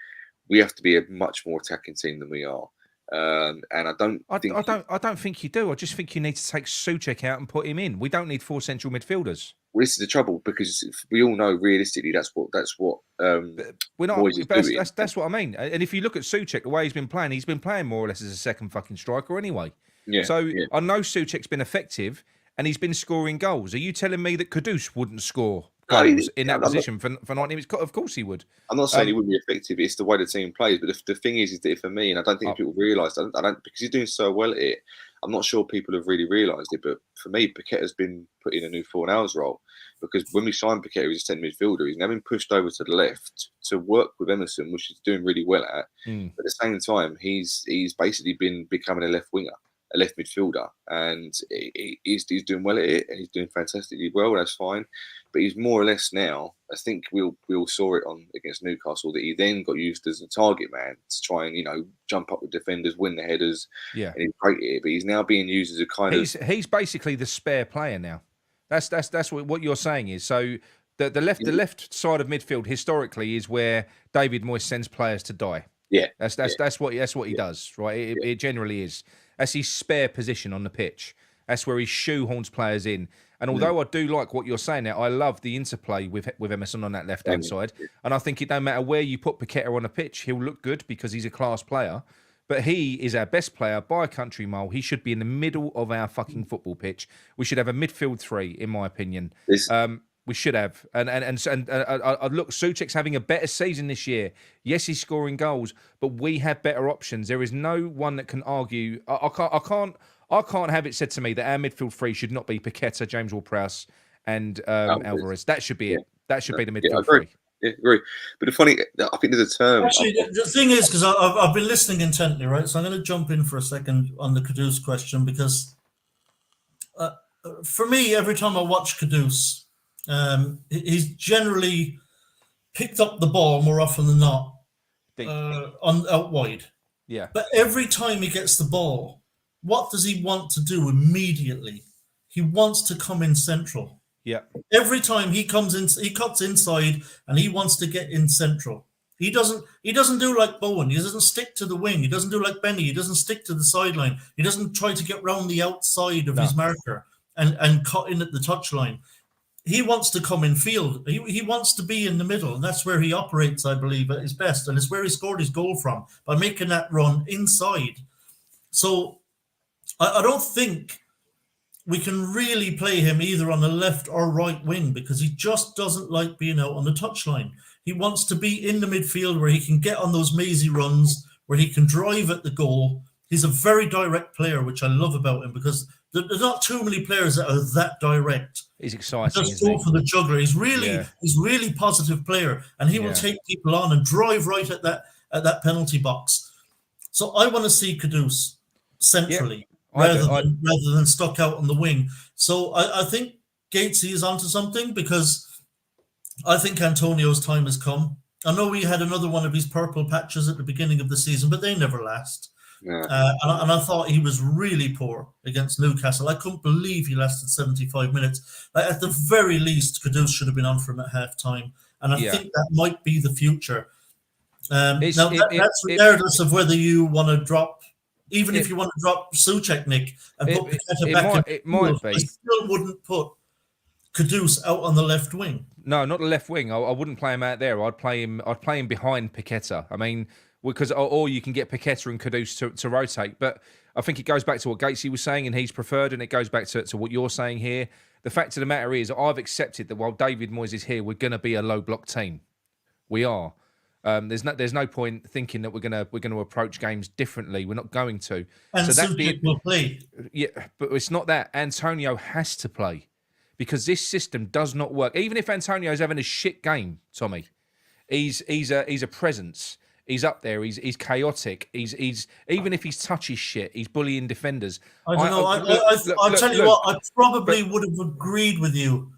we have to be a much more attacking team than we are. And I don't think you do. I just think you need to take Souček out and put him in. We don't need 4 central midfielders. Well, this is the trouble because we all know realistically that's what we're not. That's what I mean. And if you look at Souček, the way he's been playing more or less as a second fucking striker anyway. Yeah. So I know Souček's been effective and he's been scoring goals. Are you telling me that Kudus wouldn't score goals in that position for 90 minutes? Of course he would. I'm not saying he wouldn't be effective. It's the way the team plays. But the thing is that for me, and I don't think people realise, I don't because he's doing so well at it. I'm not sure people have really realised it. But for me, Paqueta's been put in a new Fornals role because when we signed Paqueta, he was a 10 midfielder. He's now been pushed over to the left to work with Emerson, which he's doing really well at. But at the same time, he's basically been becoming a left winger, a left midfielder, and he's doing well at it, and he's doing fantastically well. That's fine, but he's more or less now. I think we all saw it on against Newcastle that he then got used as a target man to try and jump up with defenders, win the headers. Yeah, and he's great at it. But he's now being used as a kind of. He's basically the spare player now. That's what you're saying is so. The left side of midfield historically is where David Moyes sends players to die. Yeah, that's what he does, right? It generally is. That's his spare position on the pitch. That's where he shoehorns players in. And although I do like what you're saying there, I love the interplay with Emerson on that left-hand side. And I think it don't matter where you put Paqueta on a pitch, he'll look good because he's a class player. But he is our best player by a country mile. He should be in the middle of our fucking football pitch. We should have a midfield 3, in my opinion. We should have. And look, Souček's having a better season this year. Yes, he's scoring goals, but we have better options. There is no one that can argue. I can't have it said to me that our midfield 3 should not be Paqueta, James Ward-Prowse, and Alvarez. That should be it. That should be the midfield 3. Yeah, I agree. But I think there's a term. Actually, the thing is, because I've been listening intently, right? So I'm going to jump in for a second on the Kudus question because for me, every time I watch Kudus, he's generally picked up the ball more often than not out wide. Yeah. But every time he gets the ball, what does he want to do immediately? He wants to come in central. Yeah. Every time he comes in, he cuts inside and he wants to get in central. He doesn't do like Bowen. He doesn't stick to the wing. He doesn't do like Benny. He doesn't stick to the sideline. He doesn't try to get round the outside of his marker and cut in at the touchline. He wants to come in field. He wants to be in the middle, and that's where he operates, I believe, at his best. And it's where he scored his goal from, by making that run inside. So I don't think we can really play him either on the left or right wing because he just doesn't like being out on the touchline. He wants to be in the midfield where he can get on those mazy runs, where he can drive at the goal. He's a very direct player, which I love about him because there's not too many players that are that direct. He's exciting. Just go for the juggler. He's really positive player, and he will take people on and drive right at that penalty box. So I want to see Kudus centrally rather than stuck out on the wing. So I think Gatesy is onto something because I think Antonio's time has come. I know we had another one of his purple patches at the beginning of the season, but they never last. Yeah. And I thought he was really poor against Newcastle. I couldn't believe he lasted 75 minutes. Like, at the very least, Kudus should have been on for him at half time. And I think that might be the future. That's regardless of whether you want to drop, even if you want to drop Souček, Nick, and put Paqueta back in the field, I still wouldn't put Kudus out on the left wing. No, not the left wing. I wouldn't play him out there. I'd play him behind Paqueta. I mean, because or you can get Paqueta and Kudus to rotate. But I think it goes back to what Gatesy was saying, and he's preferred, and it goes back to what you're saying here. The fact of the matter is, I've accepted that while David Moyes is here, we're going to be a low block team. We are. There's no point thinking that we're gonna approach games differently. We're not going to. And so that will play. Yeah, but it's not that. Antonio has to play because this system does not work. Even if Antonio's having a shit game, Tommy, he's a presence. He's up there. He's chaotic. He's even if he's touchy shit, he's bullying defenders. I don't know. I'll tell you what. I probably would have agreed with you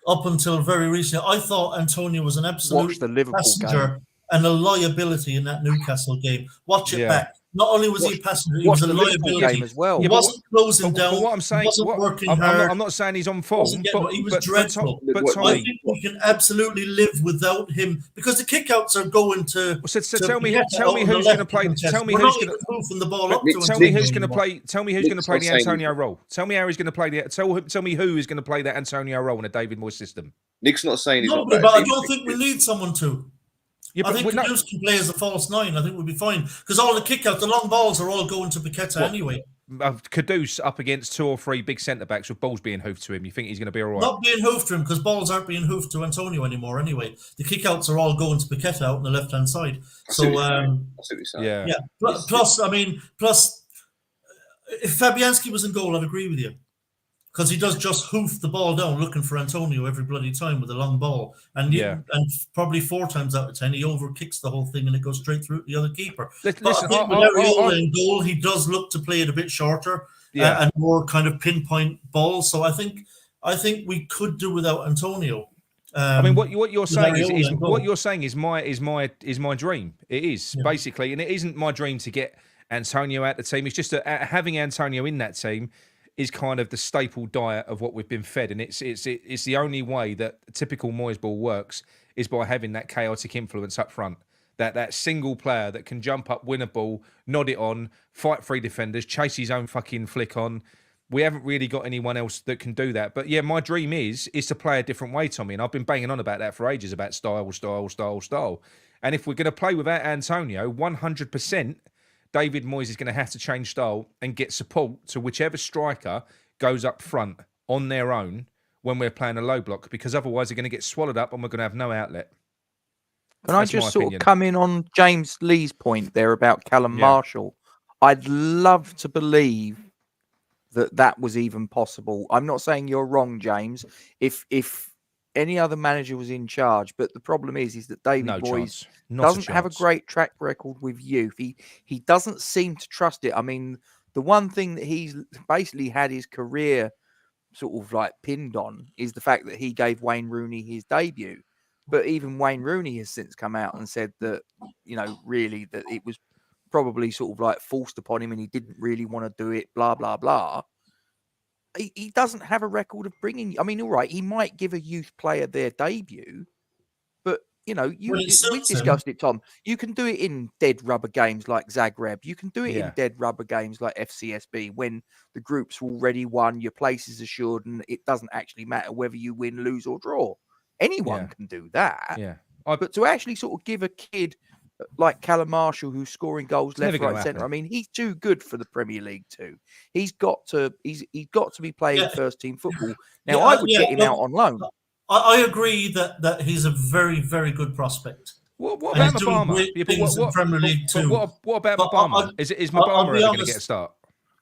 up until very recently. I thought Antonio was an absolute passenger and a liability in that Newcastle game. Watch it back. Not only was he a passenger, he was a liability as well. He wasn't closing down. What I'm saying, wasn't working hard. I'm not saying he's on form, but he was dreadful. But I think we can absolutely live without him because the kickouts are going to. So tell me who's going to play. Tell me who's going to moving the ball up. Tell me who's going to play. Tell me who's going to play the Antonio role. Tell me how he's going to play the. Tell me who is going to play that Antonio role in a David Moyes system. Nick's not saying he's not. But I don't think we need someone to. Yeah, I think Kudus can play as a false nine. I think we'll be fine because all the kickouts, the long balls are all going to Paqueta anyway. Kudus up against 2 or 3 big centre backs with balls being hoofed to him. You think he's going to be all right? Not being hoofed to him because balls aren't being hoofed to Antonio anymore. Anyway, the kickouts are all going to Paqueta out on the left hand side. So yeah. Plus, if Fabianski was in goal, I'd agree with you. Because he does just hoof the ball down looking for Antonio every bloody time with a long ball. And probably 4 times out of 10, he overkicks the whole thing and it goes straight through the other keeper. Listen, I think with Areola in goal, he does look to play it a bit shorter and more kind of pinpoint balls. So I think we could do without Antonio. I mean, what you're saying is my dream. It is basically, and it isn't my dream to get Antonio out the team. It's just having Antonio in that team is kind of the staple diet of what we've been fed, and it's the only way that typical Moyes ball works is by having that chaotic influence up front. That single player that can jump up, win a ball, nod it on, fight 3 defenders, chase his own fucking flick on. We haven't really got anyone else that can do that. But yeah, my dream is to play a different way, Tommy, and I've been banging on about that for ages, about style. And if we're going to play without Antonio, 100%. David Moyes is going to have to change style and get support to whichever striker goes up front on their own when we're playing a low block, because otherwise they're going to get swallowed up and we're going to have no outlet. Can I just sort of come in on James Lee's point there about Callum Marshall? I'd love to believe that was even possible. I'm not saying you're wrong, James. If any other manager was in charge, but the problem is that David Moyes doesn't have a great track record with youth. He doesn't seem to trust it. I mean, the one thing that he's basically had his career sort of like pinned on is the fact that he gave Wayne Rooney his debut. But even Wayne Rooney has since come out and said that, really that it was probably sort of like forced upon him and he didn't really want to do it, blah, blah, blah. He doesn't have a record of bringing. I mean, all right, he might give a youth player their debut, but we discussed it, Tom. You can do it in dead rubber games like Zagreb. You can do it in dead rubber games like FCSB when the group's already won, your place is assured, and it doesn't actually matter whether you win, lose, or draw. Anyone can do that. Yeah, but to actually sort of give a kid like Callum Marshall, who's scoring goals left, right, centre. I mean, he's too good for the Premier League too. He's got to be playing first team football. Now, I would get him out on loan. I agree that he's a very, very good prospect. What about Mabama? Premier League too. What about Mabama? Is Mabama ever going to get a start?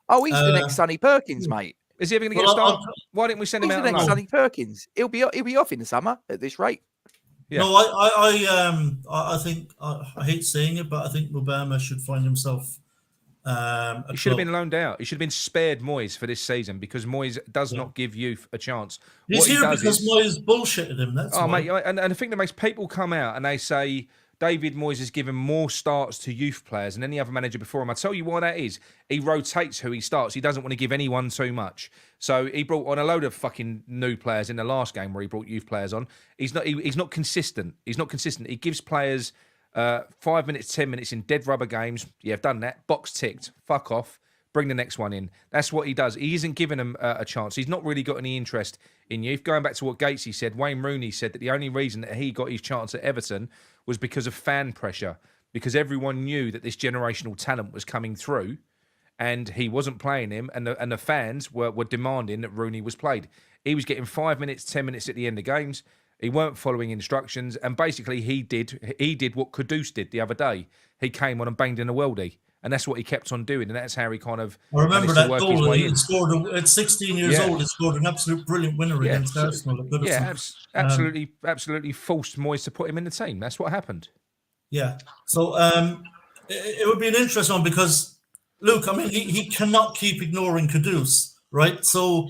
Oh, he's the next Sonny Perkins, mate. Is he ever going to get a start? Why didn't we send him out? He's the next Sonny Perkins. He'll be off in the summer at this rate. Yeah. No, I think I hate saying it, but I think Mabama should find himself. He should have been loaned out. He should have been spared Moyes for this season because Moyes does not give youth a chance. He's here because Moyes bullshitted him. That's why. Mate, and the thing that makes people come out and they say David Moyes has given more starts to youth players than any other manager before him. I tell you why that is. He rotates who he starts. He doesn't want to give anyone too much. So he brought on a load of fucking new players in the last game where he brought youth players on. He's not consistent. He's not consistent. He gives players 5 minutes, 10 minutes in dead rubber games. Yeah, I've done that. Box ticked. Fuck off. Bring the next one in. That's what he does. He isn't giving them a chance. He's not really got any interest in youth. Going back to what Gatesy said, Wayne Rooney said that the only reason that he got his chance at Everton was because of fan pressure, because everyone knew that this generational talent was coming through and he wasn't playing him, and the fans were demanding that Rooney was played. He was getting 5 minutes, 10 minutes at the end of games. He weren't following instructions, and basically he did what Kudus did the other day. He came on and banged in a worldie. And that's what he kept on doing, and that's how he kind of. I remember that goal. He in. scored at 16 years old. He scored an absolute brilliant winner against Arsenal. Absolutely forced Moyes to put him in the team. That's what happened. Yeah. So it would be an interesting one because, Luke, I mean, he cannot keep ignoring Kudus, right? So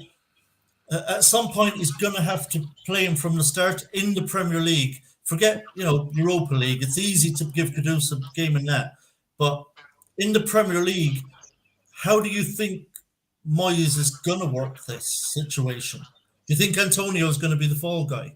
at some point, he's going to have to play him from the start in the Premier League. Forget, Europa League. It's easy to give Kudus a game in that, but in the Premier League, how do you think Moyes is going to work this situation? Do you think Antonio is going to be the fall guy?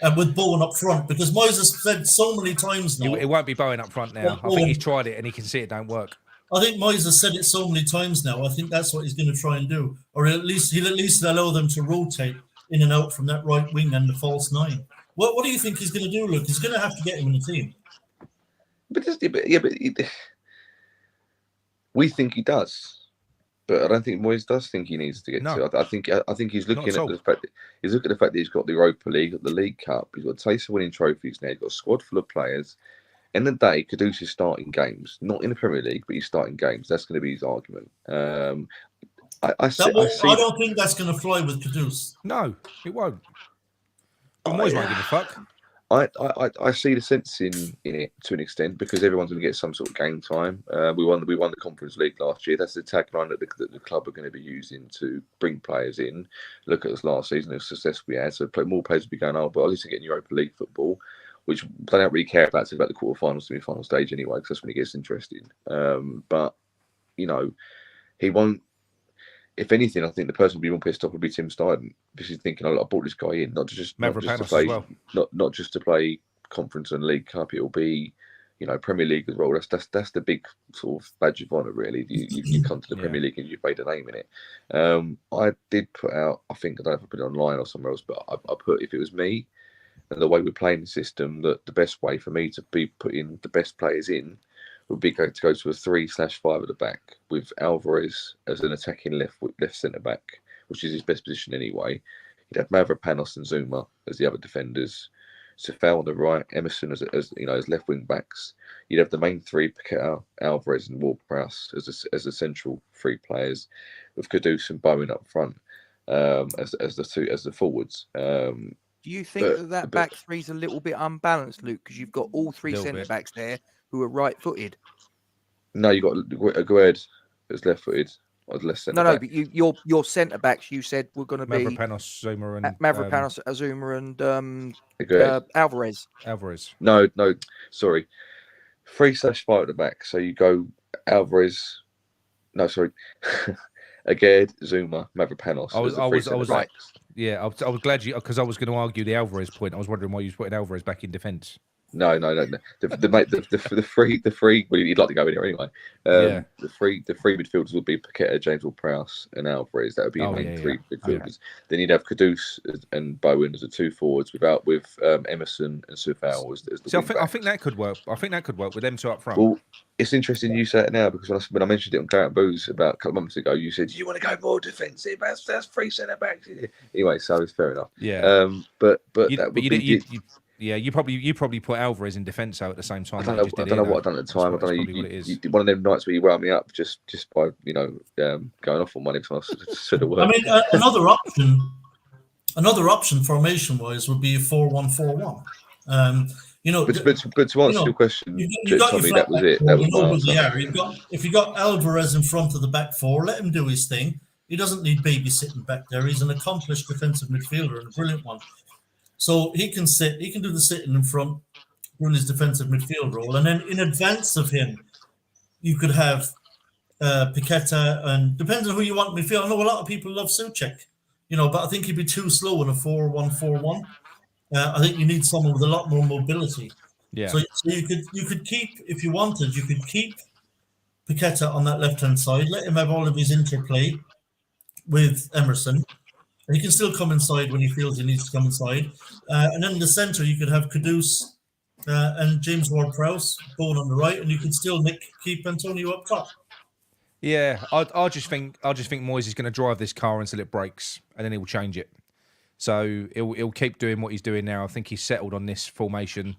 And with Bowen up front? Because Moyes has said so many times now. It won't be Bowen up front now. I think he's tried it and he can see it don't work. I think Moyes has said it so many times now. I think that's what he's going to try and do. Or he'll at least allow them to rotate in and out from that right wing and the false nine. What do you think he's going to do, Luke? He's going to have to get him in the team. We think he does, but I don't think Moyes does think he needs to get to. I think he's looking at the fact that he's got the Europa League, got the League Cup, he's got a taste of winning trophies now. He's got a squad full of players. End of the day, Kudus is starting games, not in the Premier League, but he's starting games. That's going to be his argument. I don't think that's going to fly with Kudus. No, it won't. But Moyes won't give a fuck. I see the sense in it to an extent because everyone's going to get some sort of game time. We won the Conference League last year. That's the tagline that the club are going to be using to bring players in. Look at us last season, the success we had. So more players will be going, but at least they're getting Europa League football, which they don't really care about. It's about the quarterfinals, semi-final stage anyway, because that's when it gets interesting. But he won't. If anything, I think the person who'll be more pissed off would be Tim Steidten, because he's thinking, I brought this guy in, not just to play, not just to play Conference and League Cup. It'll be, Premier League as well. That's the big sort of badge of honour, really. You come to the Premier League and you've made a name in it. I did put out, I don't know if I put it online or somewhere else, but I put, if it was me and the way we're playing the system, that the best way for me to be putting the best players in would be to go to a 3/5 at the back with Alvarez as an attacking left centre back, which is his best position anyway. You'd have Mavropanos and Zuma as the other defenders. Sefal on the right, Emerson as left wing backs. You'd have the main three, Paqueta, Alvarez, and Ward-Prowse as the central three players, with Kudus and Bowen up front as the forwards. Do you think that back three's a little bit unbalanced, Luke? Because you've got all three centre backs there who are right-footed. No, you got Aguerd as left-footed. Or left centre back. But your centre backs, you said were going to be Mavropanos, Zuma, and Azuma and Alvarez. No, sorry, 3/5 at the back. So you go Alvarez. No, sorry, Aguerd, Zuma, Mavropanos. I was right. Yeah, I was glad because I was going to argue the Alvarez point. I was wondering why you was putting Alvarez back in defence. No. The three. Well, you'd like to go in here anyway. The three midfielders would be Paqueta, James Ward-Prowse, and Alvarez. That would be your main three midfielders. Okay. Then you'd have Kudus and Bowen as the two forwards, with Emerson and Sefal as the. So I think that could work. I think that could work with them two up front. Well, it's interesting you say it now because when I mentioned it on Claret Booze about a couple of months ago, you said you want to go more defensive. That's three centre backs. Anyway, so it's fair enough. Yeah. But you probably put Alvarez in defence out at the same time. I don't know what I've done at the time. I don't know. You one of them nights where you wound me up just by going off on money because I said a word. I mean, another option formation wise would be a 4-1-4-1. But to answer your question, Tommy, that was it. That was my answer. If you got Alvarez in front of the back four, let him do his thing. He doesn't need babysitting back there. He's an accomplished defensive midfielder and a brilliant one. So he can do the sitting in front. doing his defensive midfield role, and then in advance of him, you could have Paqueta, and depends on who you want midfield. I know a lot of people love Souček, but I think he'd be too slow in a 4-1-4-1. I think you need someone with a lot more mobility. Yeah. So you could keep, if you wanted, you could keep Paqueta on that left-hand side, let him have all of his interplay with Emerson. And he can still come inside when he feels he needs to come inside. And then in the centre, you could have Kudus and James Ward-Prowse going on the right, and you could still keep Antonio up top. Yeah, I just think Moyes is going to drive this car until it breaks, and then he'll change it. So he'll keep doing what he's doing now. I think he's settled on this formation.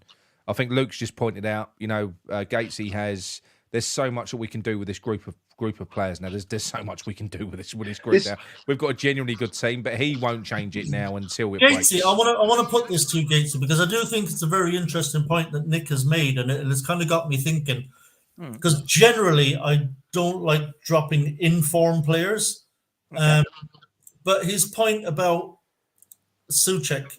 I think Luke's just pointed out, Gatesy has. There's so much that we can do with this group of players now. There's so much we can do with this group now. We've got a genuinely good team, but he won't change it now until it breaks. Gatesy, I want to put this to Gatesy because I do think it's a very interesting point that Nick has made, and it's kind of got me thinking. Because generally, I don't like dropping in-form players. Okay. But his point about Souček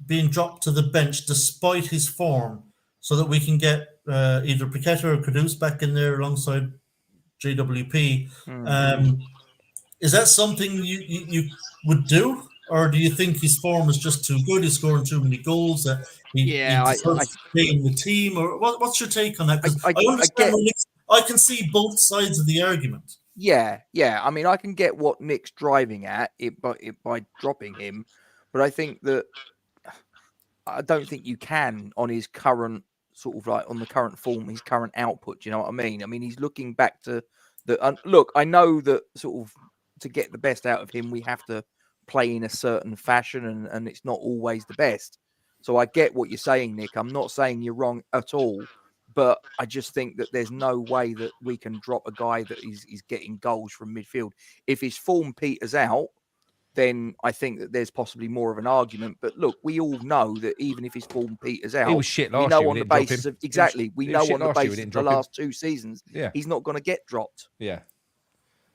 being dropped to the bench despite his form so that we can get either Paqueta or Kudus back in there alongside JWP. Is that something you would do? Or do you think his form is just too good? He's scoring too many goals that he deserves to stay in the team? Or what's your take on that? Because I understand I can see both sides of the argument. Yeah. I mean, I can get what Nick's driving at by dropping him, but I think that I don't think you can on his current sort of like on the current form, his current output. Do you know what I mean? I mean, he's looking back to the look. I know that sort of to get the best out of him, we have to play in a certain fashion, and it's not always the best. So I get what you're saying, Nick. I'm not saying you're wrong at all, but I just think that there's no way that we can drop a guy that is getting goals from midfield. If his form peters out, then I think that there's possibly more of an argument. But look, we all know that even if his form peters out, he was shit last we know year. on the basis of we know on the basis of the last 2 seasons, he's not going to get dropped. Yeah.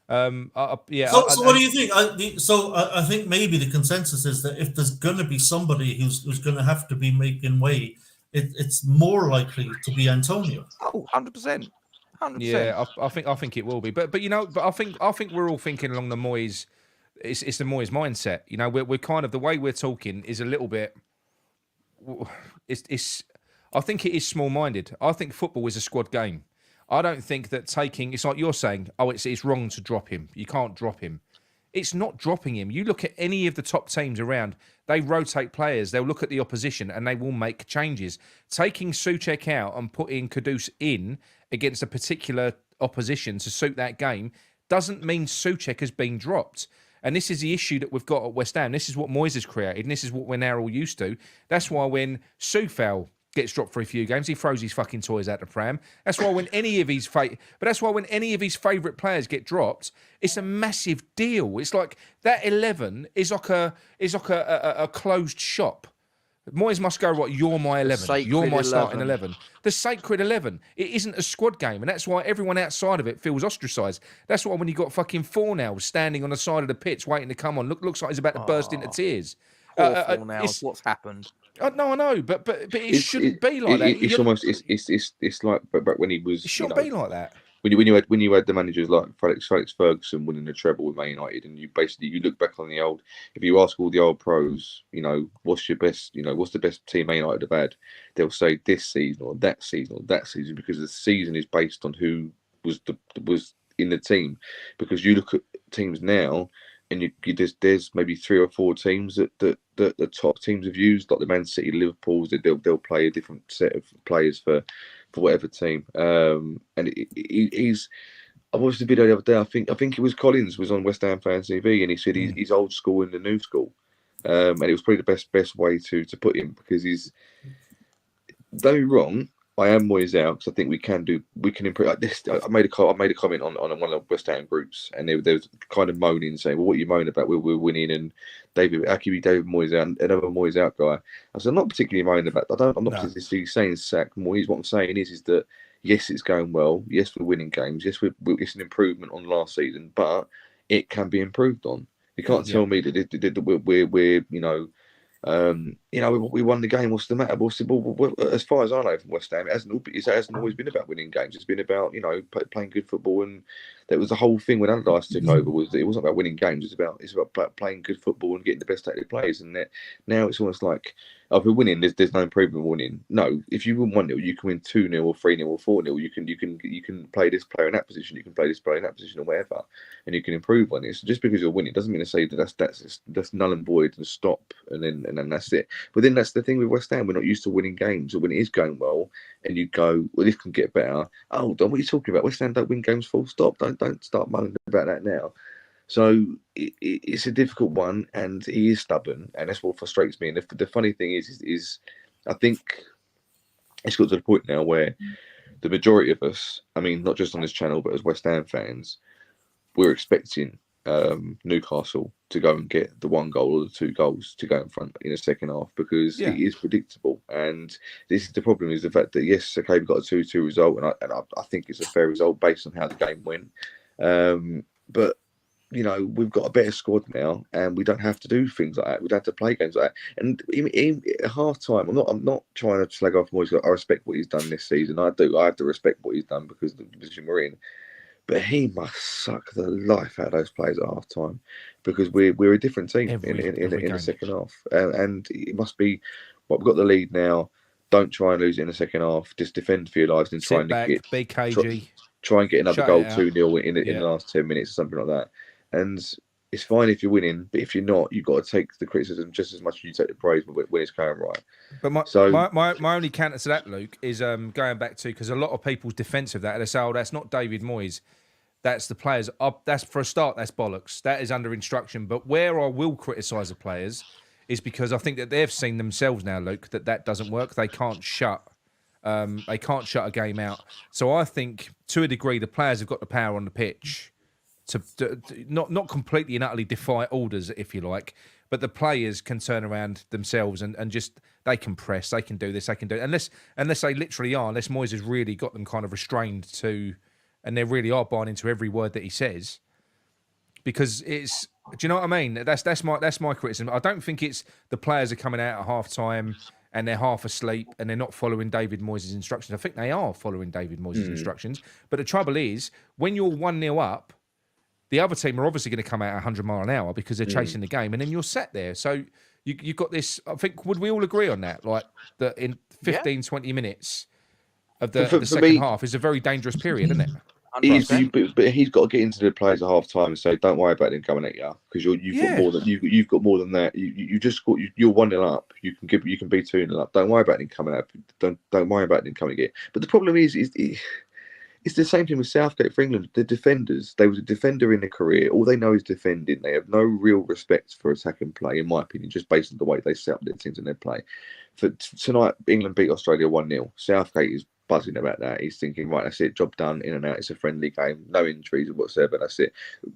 So what do you think? I think maybe the consensus is that if there's going to be somebody who's going to have to be making way, it's more likely to be Antonio. Oh, 100%. 100%. Yeah, I think it will be. But I think we're all thinking along the Moyes. It's the Moyes mindset. We're kind of the way we're talking is a little bit. I think it is small-minded. I think football is a squad game. I don't think that it's like you're saying, it's wrong to drop him. You can't drop him. It's not dropping him. You look at any of the top teams around, they rotate players. They'll look at the opposition and they will make changes. Taking Souček out and putting Kudus in against a particular opposition to suit that game doesn't mean Souček has been dropped. And this is the issue that we've got at West Ham. This is what Moyes has created, and this is what we're now all used to. That's why when Soufal gets dropped for a few games, he throws his fucking toys out the pram. That's why when any of his favourite players get dropped, it's a massive deal. It's like that 11 is like a closed shop. Moyes must go, right, you're my 11. You're my starting 11. The sacred 11. It isn't a squad game, and that's why everyone outside of it feels ostracised. That's why when you got fucking Fornals standing on the side of the pitch waiting to come on, looks like he's about to burst into tears. Fornals, what's happened? No, I know, but it shouldn't be like that. It's like back when he was. It shouldn't be like that. When you had the managers like Felix Ferguson winning the treble with Man United, and you look back on the old. If you ask all the old pros, what's your best, what's the best team Man United have had, they'll say this season or that season because the season is based on who was in the team. Because you look at teams now, and there's maybe 3 or 4 teams that the top teams have used, like the Man City, Liverpool's. They'll play a different set of players for whatever team. And he's. I watched the video the other day. I think it was Collins was on West Ham Fan TV, and he said he's old school in the new school, and it was probably the best way to put him, because he's. Don't be wrong. I am Moyes out because I think we can improve. Like this, I made a comment on one of the West Ham groups, and they was kind of moaning, saying, "Well, what are you moaning about? We're winning." And David Moyes out, another Moyes out guy. I said, "I'm not particularly moaning about. I'm not particularly saying sack Moyes. What I'm saying is that yes, it's going well. Yes, we're winning games. Yes, it's an improvement on last season, but it can be improved on. You can't tell me that we're We won the game. What's the matter? Well, as far as I know from West Ham, it hasn't always been about winning games. It's been about playing good football, and that was the whole thing when Allardyce took over. It wasn't about winning games. It's about playing good football and getting the best out of the players. And now it's almost like, if we're winning, there's no improvement in winning. No, if you win 1-0, you can win 2-0 or 3-0 or 4-0. You can play this player in that position. You can play this player in that position or whatever, and you can improve on it. So just because you're winning doesn't mean to say that's null and void and stop and then that's it. But then that's the thing with West Ham. We're not used to winning games. Or when it is going well, and you go, well, this can get better. Oh, Don, what are you talking about? West Ham don't win games full stop. Don't start moaning about that now. So it's a difficult one, and he is stubborn, and that's what frustrates me. And the funny thing is I think it's got to the point now where the majority of us, I mean, not just on this channel, but as West Ham fans, we're expecting Newcastle to go and get the 1 goal or the 2 goals to go in front in the second half, because it is predictable. And this is the problem, is the fact that, yes, okay, we've got a 2-2 result, and I think it's a fair result based on how the game went. But we've got a better squad now, and we don't have to do things like that. We don't have to play games like that. And in at half time, I'm not trying to slag off Moyes. I respect what he's done this season. I do. I have to respect what he's done because of the position we're in. But he must suck the life out of those players at half time, because we're a different team in the second half. And it must be, we've got the lead now. Don't try and lose it in the second half. Just defend for your lives and try and get BKG. Try and get another goal 2-0 in the last 10 minutes or something like that. And it's fine if you're winning, but if you're not, you've got to take the criticism just as much as you take the praise when it's going right. But my only counter to that, Luke, is going back to, because a lot of people's defence of that, they say, oh, that's not David Moyes. That's the players. That's, for a start, that's bollocks. That is under instruction. But where I will criticise the players is because I think that they've seen themselves now, Luke, that doesn't work. They can't shut a game out. So I think, to a degree, the players have got the power on the pitch to not completely and utterly defy orders, if you like, but the players can turn around themselves and just, they can press, they can do this, they can do it. Unless they literally are, unless Moyes has really got them kind of restrained to, and they really are buying into every word that he says. Because it's, do you know what I mean? That's my criticism. I don't think it's the players are coming out at half time and they're half asleep and they're not following David Moyes' instructions. I think they are following David Moyes' instructions. But the trouble is, when you're 1-0 up, the other team are obviously going to come out 100 mile an hour because they're chasing the game, and then you're sat there. So you've got this, I think, would we all agree on that? Like, that in 15, 20 minutes of the second half is a very dangerous period, isn't it? But he's got to get into the players at half time and say, "Don't worry about them coming at you, because you've got more than that. You just got, you're 1-0 up. You can be 2-0 up. Don't worry about them coming up. Don't worry about them coming at you." But the problem is it's the same thing with Southgate for England. The defenders, they was a defender in their career. All they know is defending. They have no real respect for attack and play, in my opinion, just based on the way they set up their teams and their play. For tonight, England beat Australia 1-0. Southgate is buzzing about that. He's thinking, right, that's it, job done, in and out. It's a friendly game, no injuries whatsoever. That's it.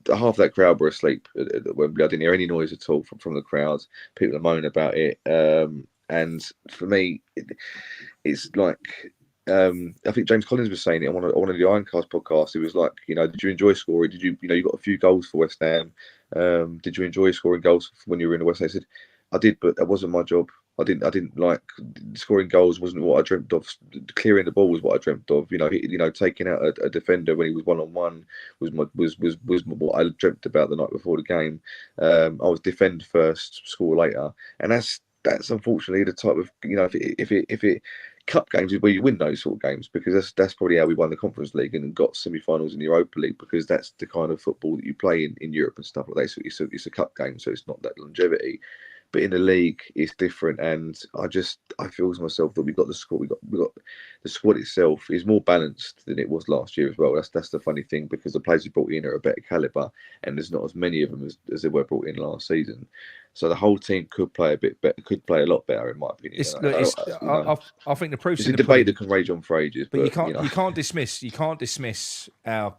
Half of that crowd were asleep at Wembley. I didn't hear any noise at all from the crowds. People are moaning about it. And for me, it's like, I think James Collins was saying it on one of the Ironcast podcasts. It was like, did you enjoy scoring? Did you, you got a few goals for West Ham? Did you enjoy scoring goals when you were in the West Ham? I said, I did, but that wasn't my job. I didn't like scoring goals. Wasn't what I dreamt of. Clearing the ball was what I dreamt of. Taking out a defender when he was 1-on-1 was what I dreamt about the night before the game. I was defend first, score later, and that's unfortunately the type of if it cup games is where you win those sort of games, because that's probably how we won the Conference League and got semi-finals in the Europa League, because that's the kind of football that you play in Europe and stuff like that. So it's a cup game, so it's not that longevity. But in the league, it's different, and I feel to myself that we've got the squad. We got the squad itself is more balanced than it was last year as well. That's the funny thing, because the players we brought in are a better caliber, and there's not as many of them as there were brought in last season. So the whole team could play a bit better, could play a lot better, in my opinion. I think the proof's it's in a the debate that can rage on for ages. But you can't dismiss our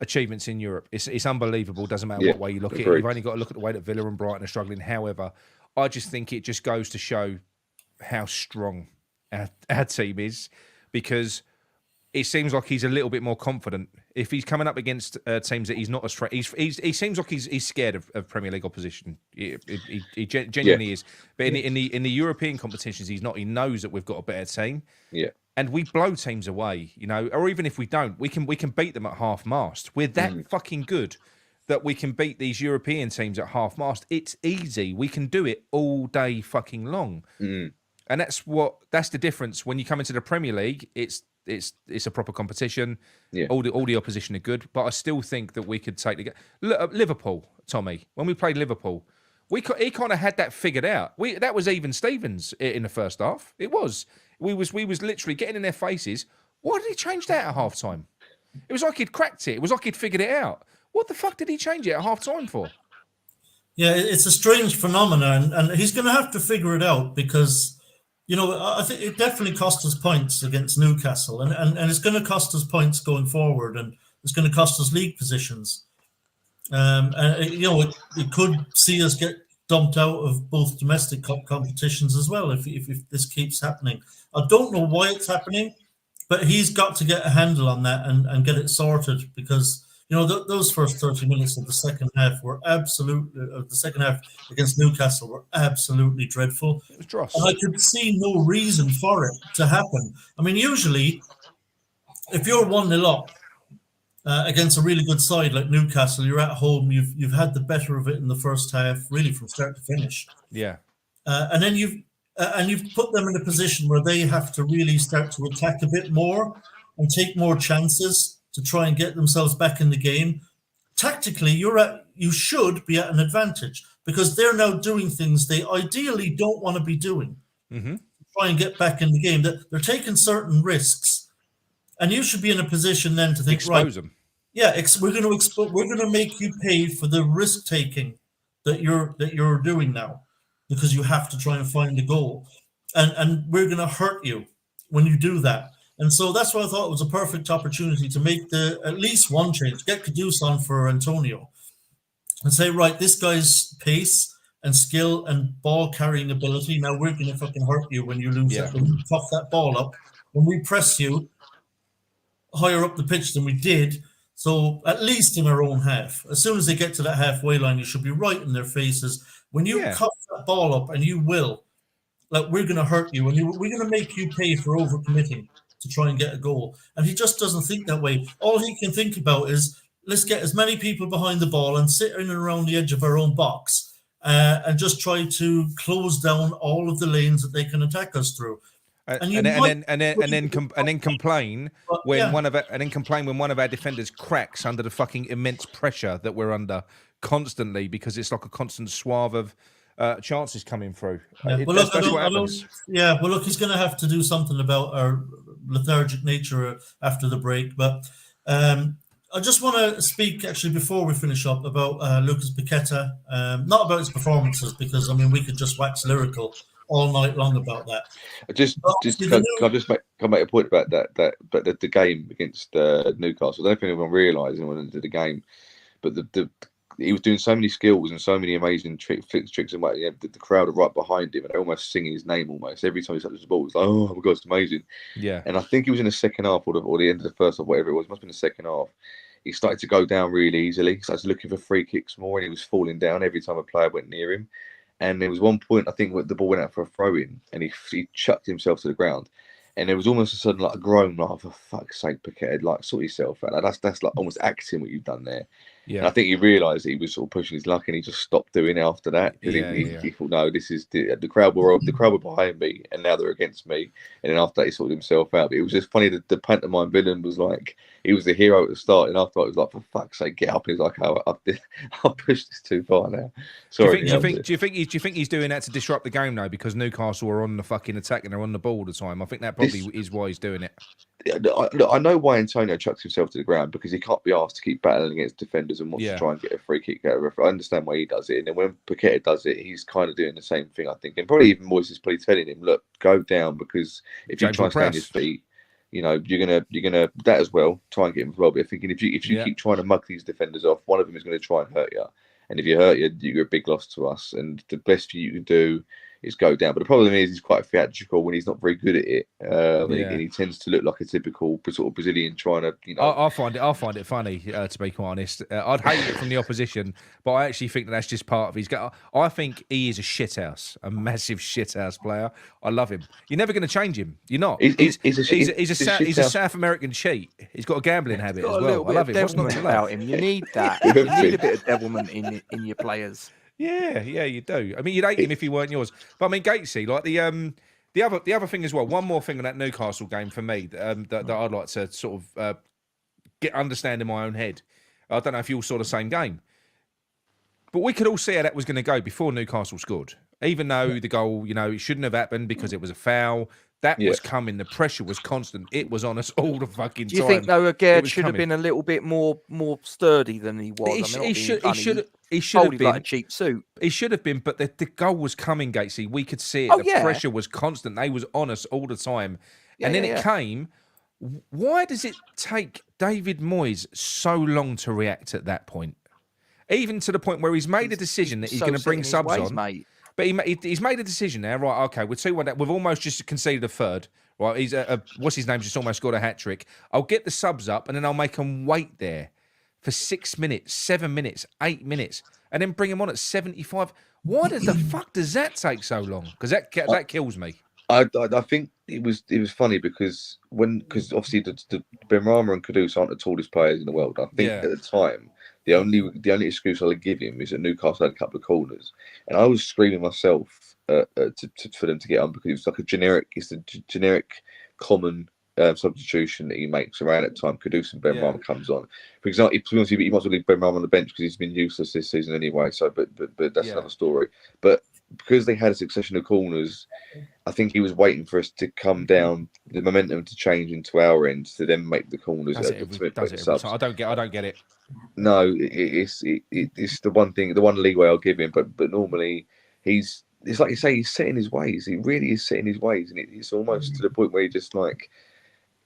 achievements in Europe. It's unbelievable. Doesn't matter what way you look at it. You've only got to look at the way that Villa and Brighton are struggling. However, I just think it just goes to show how strong our team is, because it seems like he's a little bit more confident. If he's coming up against teams that he's not as he seems like he's scared of Premier League opposition. He genuinely is. But in the European competitions, he's not. He knows that we've got a better team. Yeah. And we blow teams away, you know, or even if we don't, we can beat them at half mast. We're that fucking good that we can beat these European teams at half mast. It's easy. We can do it all day fucking long. And that's the difference. When you come into the Premier League, it's a proper competition. Yeah. All the opposition are good, but I still think that we could take the game. Liverpool, Tommy, when we played Liverpool, he kind of had that figured out. That was even Stevens in the first half. It was. We was literally getting in their faces. Why did he change that at half time? It was like he'd cracked it. It was like he'd figured it out. What the fuck did he change it at half time for? Yeah, it's a strange phenomenon, and he's going to have to figure it out because, you know, I think it definitely cost us points against Newcastle, and it's going to cost us points going forward, and it's going to cost us league positions. And you know, it could see us get dumped out of both domestic cup competitions as well if this keeps happening. I don't know why it's happening, but he's got to get a handle on that and get it sorted because, you know, those first 30 minutes of the second half were the second half against Newcastle were absolutely dreadful. It was dross. And I could see no reason for it to happen. I mean, usually, if you're 1-0 up against a really good side like Newcastle, you're at home, you've had the better of it in the first half, really from start to finish. Yeah. And then you've put them in a position where they have to really start to attack a bit more and take more chances to try and get themselves back in the game. Tactically, you should be at an advantage because they're now doing things they ideally don't want to be doing. To try and get back in the game. That they're taking certain risks, and you should be in a position then to think, Expose them. Yeah, we're going to make you pay for the risk taking that you're doing now, because you have to try and find a goal, and we're going to hurt you when you do that. And so that's why I thought it was a perfect opportunity to make at least one change, get Kudus on for Antonio, and say, right, this guy's pace and skill and ball carrying ability. Now we're going to fucking hurt you when you lose that, when you puff that ball up, when we press you higher up the pitch than we did. So at least in our own half, as soon as they get to that halfway line, you should be right in their faces. When you cut that ball up, and you will, like, we're going to hurt you, and we're going to make you pay for overcommitting to try and get a goal. And he just doesn't think that way. All he can think about is, let's get as many people behind the ball and sit in and around the edge of our own box and just try to close down all of the lanes that they can attack us through. And then complain when one of our defenders cracks under the fucking immense pressure that we're under constantly, because it's like a constant swathe of chances coming through. Well, look, he's going to have to do something about our lethargic nature after the break. But I just want to speak, actually, before we finish up, about Lucas Paqueta. Not about his performances, because, I mean, we could just wax lyrical all night long about that. Can I just make a point about that? But the game against Newcastle, I don't know if anyone realised when into the game, but he was doing so many skills and so many amazing tricks, and the crowd are right behind him, and they're almost singing his name almost every time he touches the ball. It's like, oh my god, it's amazing. Yeah. And I think he was in the second half or the end of the first half, whatever it was. It must have been the second half. He started to go down really easily. He started looking for free kicks more, and he was falling down every time a player went near him. And there was one point, I think, where the ball went out for a throw-in, and he chucked himself to the ground. And there was almost a sudden like a groan, like, for fuck's sake, Paqueta, like, sort yourself out. Like, that's like almost acting what you've done there. Yeah. And I think he realised that he was sort of pushing his luck, and he just stopped doing it after that. He thought, no, this is the crowd were behind me, and now they're against me. And then after that, he sorted himself out. But it was just funny that the pantomime villain was like, he was the hero at the start, and after it was like, for fuck's sake, get up. He's like, oh, I pushed this too far now. Sorry. Do you think he's doing that to disrupt the game now, because Newcastle are on the fucking attack and they're on the ball all the time? I think that probably is why he's doing it. I know why Antonio chucks himself to the ground, because he can't be asked to keep battling against defenders and wants to try and get a free kick out of it. I understand why he does it, and then when Paqueta does it, he's kind of doing the same thing, I think. And probably even Moyes is probably telling him, look, go down, because if you try and stay on his feet, you know, you're gonna that as well. Try and get him as well. But thinking if you keep trying to mug these defenders off, one of them is going to try and hurt you. And if you hurt you, you're a big loss to us. And the best you can do is go down. But the problem is he's quite theatrical when he's not very good at it, and he tends to look like a typical sort of Brazilian trying to, you know. I find it funny, to be quite honest. I'd hate it from the opposition, but I actually think that's just part of his game. I think he is a shithouse, a massive shithouse player. I love him. You're never going to change him. You're not. He's a South American cheat. He's got a gambling habit as well. I love him. What's not to love? You need that. You need a bit of devilment in your players. Yeah, you do. I mean, you'd hate him if he weren't yours. But I mean, Gatesy, like the other thing as well. One more thing on that Newcastle game for me that I'd like to sort of understand in my own head. I don't know if you all saw the same game, but we could all see how that was going to go before Newcastle scored. Even though the goal, it shouldn't have happened because it was a foul. That was coming. The pressure was constant. It was on us all the fucking time. Do you think though, Agard should have been a little bit more sturdy than he was? He should have been like a cheap suit. He should have been, but the goal was coming, Gatesy. We could see it. The pressure was constant. They was on us all the time, and then it came. Why does it take David Moyes so long to react at that point? Even to the point where he's made a decision that he's going to bring subs on. Mate. But he's made a decision now, right? Okay, we're 2-1. We've almost just conceded a third, right? He's what's his name? Just almost scored a hat trick. I'll get the subs up, and then I'll make them wait there for 6 minutes, 7 minutes, 8 minits, and then bring him on at 75. Why the fuck does that take so long? Because that kills me. I think it was funny because obviously the Benrahma and Kudus aren't the tallest players in the world. I think at the time. The only excuse I'll give him is that Newcastle had a couple of corners, and I was screaming myself for them to get on because it was like a generic common substitution that he makes around that time. Kudus and Benrahma comes on. For example, he might as well leave Benrahma on the bench because he's been useless this season anyway. So, but that's another story. But because they had a succession of corners, I think he was waiting for us to come down, the momentum to change into our end to then make the corners. I don't get it. No, it's the one thing, the one leeway I'll give him. But normally it's like you say, he's set in his ways. He really is set in his ways, and it's almost to the point where he just like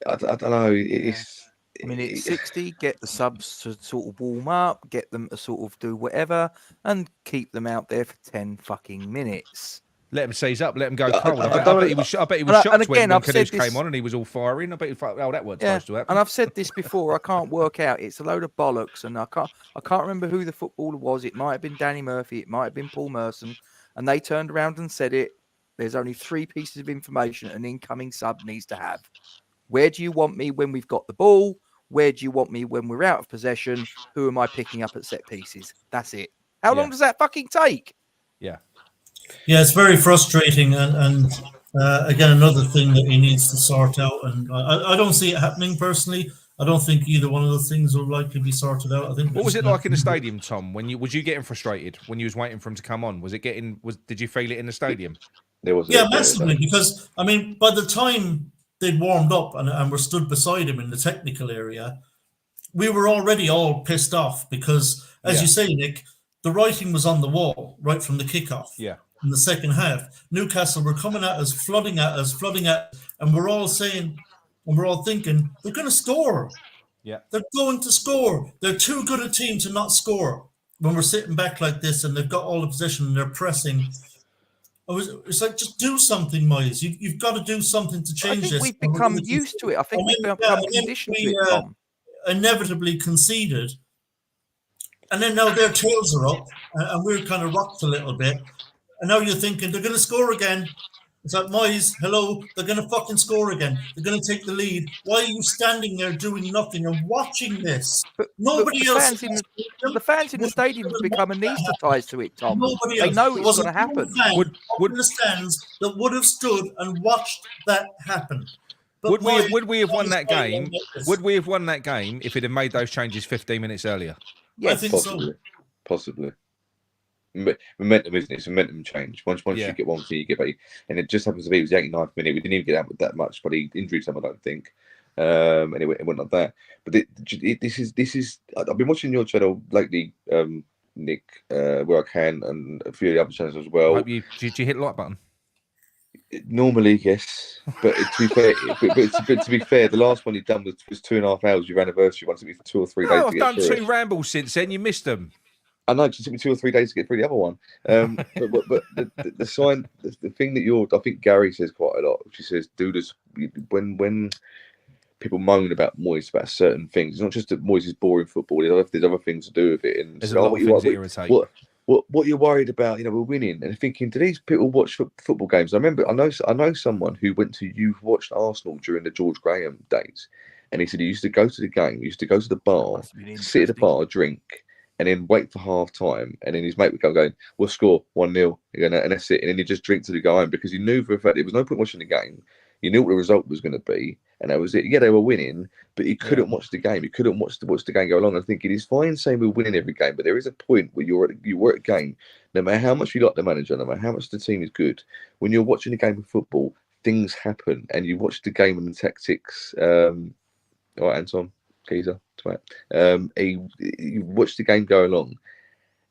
I don't know. It's. I mean, it's 60. Get the subs to sort of warm up, get them to sort of do whatever, and keep them out there for 10 fucking minutes. Let him seize up. Let him go cold. I bet he was shocked when Kudus came on and he was all firing. I bet he thought, that wasn't supposed to happen. And I've said this before. I can't work out. It's a load of bollocks, and I can't remember who the footballer was. It might have been Danny Murphy. It might have been Paul Merson, and they turned around and said it. There's only 3 pieces of information an incoming sub needs to have. Where do you want me when we've got the ball? Where do you want me when we're out of possession? Who am I picking up at set pieces? That's it. How long does that fucking take? Yeah. Yeah, it's very frustrating. And again, another thing that he needs to sort out. And I don't see it happening personally. I don't think either one of those things will likely be sorted out. I think. What was it like in the stadium, Tom? Was you getting frustrated when you was waiting for him to come on? Did you feel it in the stadium? There was. Yeah, massively. Because I mean, by the time they'd warmed up and were stood beside him in the technical area, we were already all pissed off because, as you say, Nick, the writing was on the wall right from the kickoff. Yeah. In the second half, Newcastle were coming at us, flooding at us, and we're all saying, and we're all thinking, they're going to score. Yeah. They're going to score. They're too good a team to not score. When we're sitting back like this and they've got all the possession and they're pressing, it's like, just do something, Moyes. You've got to do something to change this. I think we've become used to it. I think we've become conditioned to it, Tom. Inevitably conceded. And then now their tails are up and we're kind of rocked a little bit. And now you're thinking they're going to score again. It's like, Moyes, hello, they're going to fucking score again. They're going to take the lead. Why are you standing there doing nothing and watching this? Nobody else. The fans in the stadium have become anaesthetised to it, Tom. Nobody they know else. it's going to happen. Would the stands that would have stood and watched that happen? Would we have won that game? Would we have won that game if it had made those changes 15 minutes earlier? Yes, I think possibly. Momentum, isn't it? It's a momentum change. Once you get one thing, you get back. And it just happens to be, it was the 89th minute. We didn't even get out with that much, but he injured him, I don't think. Anyway, it went like that. But this is. I've been watching your channel lately, Nick, where I can, and a few of the other channels as well. Did you hit the like button? Normally, yes, but to be fair, the last one you'd done was 2.5 hours. Your anniversary. Once it was 2 or 3 days. I've done 2 rambles since then. You missed them. I know, 'cause it took me 2 or 3 days to get through the other one. But the sign, the thing that I think Gary says quite a lot, which he says, do this when people moan about Moyes about certain things. It's not just that Moyes is boring football. There's other things to do with it. And There's a lot of things that irritate. What you're worried about? We're winning, and thinking, do these people watch football games? I know someone who watched Arsenal during the George Graham days, and he said he used to go to the game, he used to go to the bar, sit at the bar, drink, and then wait for half time, and then his mate would come going, "We'll score 1-0," and that's it, and then he'd just drink till he go home because he knew for a fact there was no point watching the game. You knew what the result was going to be, and that was it. Yeah, they were winning, but he couldn't watch the game. He couldn't watch the game go along. I think it is fine saying we're winning every game, but there is a point where you were at a game, no matter how much you like the manager, no matter how much the team is good, when you're watching a game of football, things happen, and you watch the game and the tactics. All right, Anton, Geezer, you watch the game go along,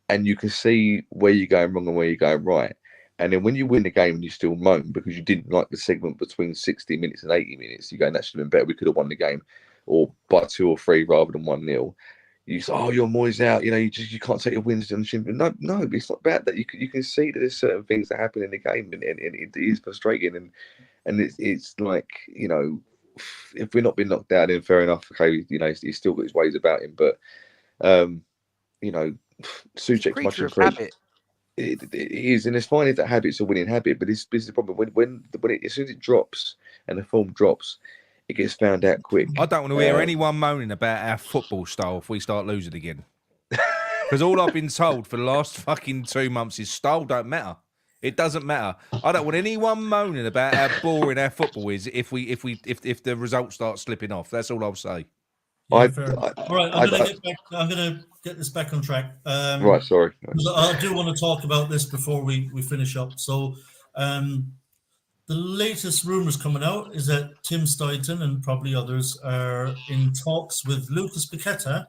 and you can see where you're going wrong and where you're going right. And then when you win the game and you still moan because you didn't like the segment between 60 minutes and 80 minutes, you go, that should have been better. We could have won the game or by 2 or 3 rather than 1-0. You say, oh, you're Moyes out. You can't take your wins on the chin. No, it's not bad that you can see that there's certain things that happen in the game and it is frustrating. And it's like, if we're not being knocked out, then fair enough. Okay, he's still got his ways about him. But, Souček's much improved. It is, and it's fine if that habit's a winning habit, but this is the problem. When as soon as it drops and the form drops, it gets found out quick. I don't want to hear anyone moaning about our football style if we start losing again. Because all I've been told for the last fucking 2 months is style don't matter. It doesn't matter. I don't want anyone moaning about how boring our football is if the results start slipping off. That's all I'll say. Yeah, all right, I'm going to get this back on track. Right, sorry. I do want to talk about this before we finish up. So, the latest rumours coming out is that Tim Steidten and probably others are in talks with Lucas Paqueta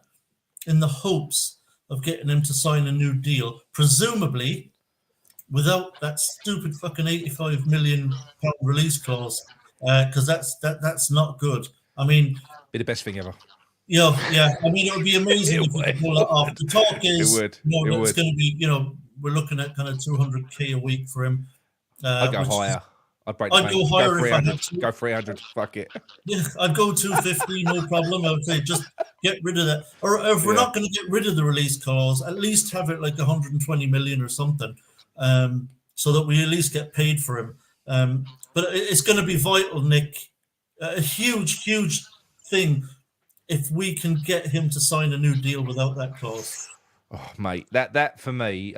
in the hopes of getting him to sign a new deal, presumably without that stupid fucking £85 million release clause, because that's not good. I mean, be the best thing ever. Yeah. I mean, it would be amazing if we could pull that off. The talk is, it's going to be, we're looking at kind of 200k a week for him. I'd go higher. I'd go higher if I had to. Go 300. Fuck it. Yeah, I'd go 250, no problem. I would say just get rid of that. Or if we're not going to get rid of the release clause, at least have it like 120 million or something, so that we at least get paid for him. But it's going to be vital, Nick. A huge thing. If we can get him to sign a new deal without that clause. Oh, mate, that for me,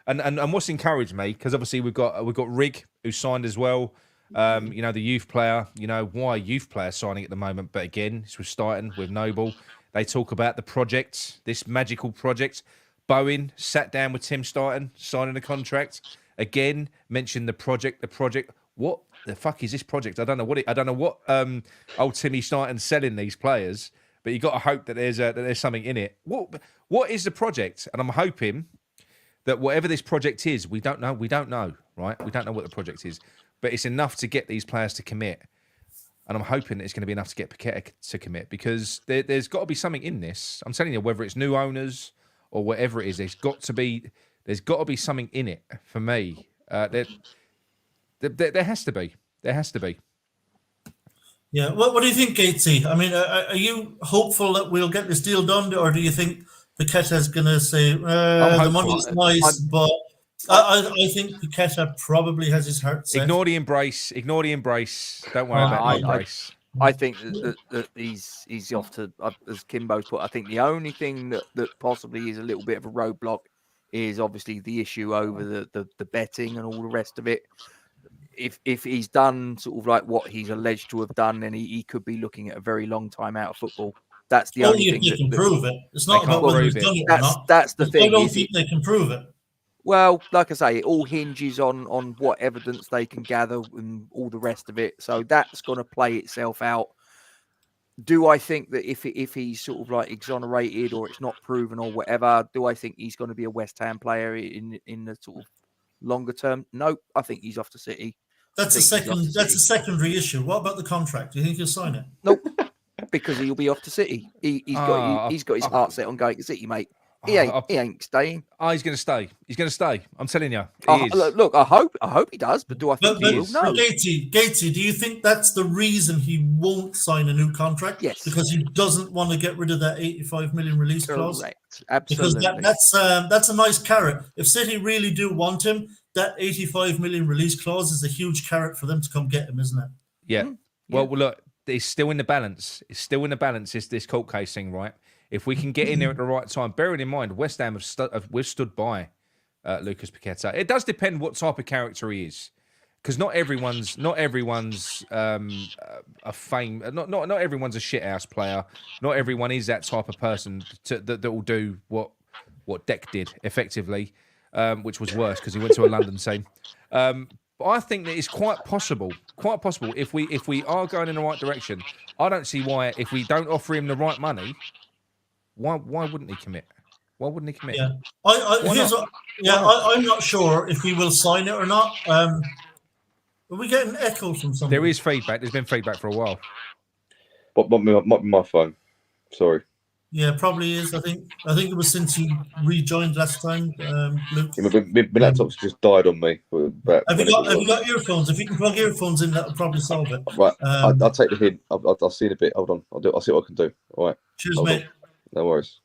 and what's encouraged me, because obviously we've got Rig who signed as well. The youth player. Why youth player signing at the moment? But again, it's with Steidten, with Noble. They talk about the project, this magical project. Bowen sat down with Tim Steidten, signing a contract. Again, mentioned the project. What the fuck is this project? I don't know what old Timmy Steidten's selling these players. But you got to hope that there's something in it. What is the project? And I'm hoping that whatever this project is, we don't know, right? We don't know what the project is, but it's enough to get these players to commit. And I'm hoping it's going to be enough to get Paqueta to commit, because there's got to be something in this. I'm telling you, whether it's new owners or whatever it is, there's got to be something in it for me. There has to be. There has to be. Yeah, what do you think, Gatesy? I mean, are you hopeful that we'll get this deal done, or do you think Paqueta's going to say the money's nice, but I think Paqueta probably has his heart set. Ignore the embrace. Don't worry about the embrace. I think that he's off to, as Kimbo's put. I think the only thing that possibly is a little bit of a roadblock is obviously the issue over the betting and all the rest of it. If he's done sort of like what he's alleged to have done, then he could be looking at a very long time out of football. That's the only thing. They can prove it. It's not about whether he's done it or not. That's the thing. I don't think they can prove it. Well, like I say, it all hinges on what evidence they can gather and all the rest of it. So that's going to play itself out. Do I think that if he's sort of like exonerated or it's not proven or whatever, do I think he's going to be a West Ham player in the sort of longer term? No, I think he's off to City. That's a secondary issue. What about the contract? Do you think he'll sign it? Nope, because he'll be off to City. He's got his heart set on going to City, mate. He ain't staying. Oh, he's going to stay. He's going to stay. I'm telling you, Look, I hope he does, but do I think he will? But No. Gatesy, do you think that's the reason he won't sign a new contract? Yes. Because he doesn't want to get rid of that 85 million release clause? Correct. Absolutely. Because that's a nice carrot. If City really do want him, that 85 million release clause is a huge carrot for them to come get him, isn't it? Yeah. Mm, Well, look, it's still in the balance. It's still in the balance. It's this court case thing, right? If we can get in there at the right time, bearing in mind West Ham we've stood by Lucas Paqueta. It does depend what type of character he is, because not everyone's a fame. Not everyone's a shithouse player. Not everyone is that type of person that will do what Deck did effectively, which was worse because he went to a London team. But I think that it's quite possible if we are going in the right direction. I don't see why, if we don't offer him the right money, why wouldn't he commit? Why wouldn't he commit? Yeah, I'm not sure if he will sign it or not. Are we getting echo from somebody? There is feedback. There's been feedback for a while. But might be my phone. Sorry. Yeah, probably is. I think it was since you rejoined last time, Luke. Yeah, my laptop's just died on me. Have you got earphones? If you can plug earphones in, that'll probably solve it. Right, I'll take the hint. I'll see in a bit. Hold on. I'll see what I can do. All right. Cheers, Hold mate. on. No worries.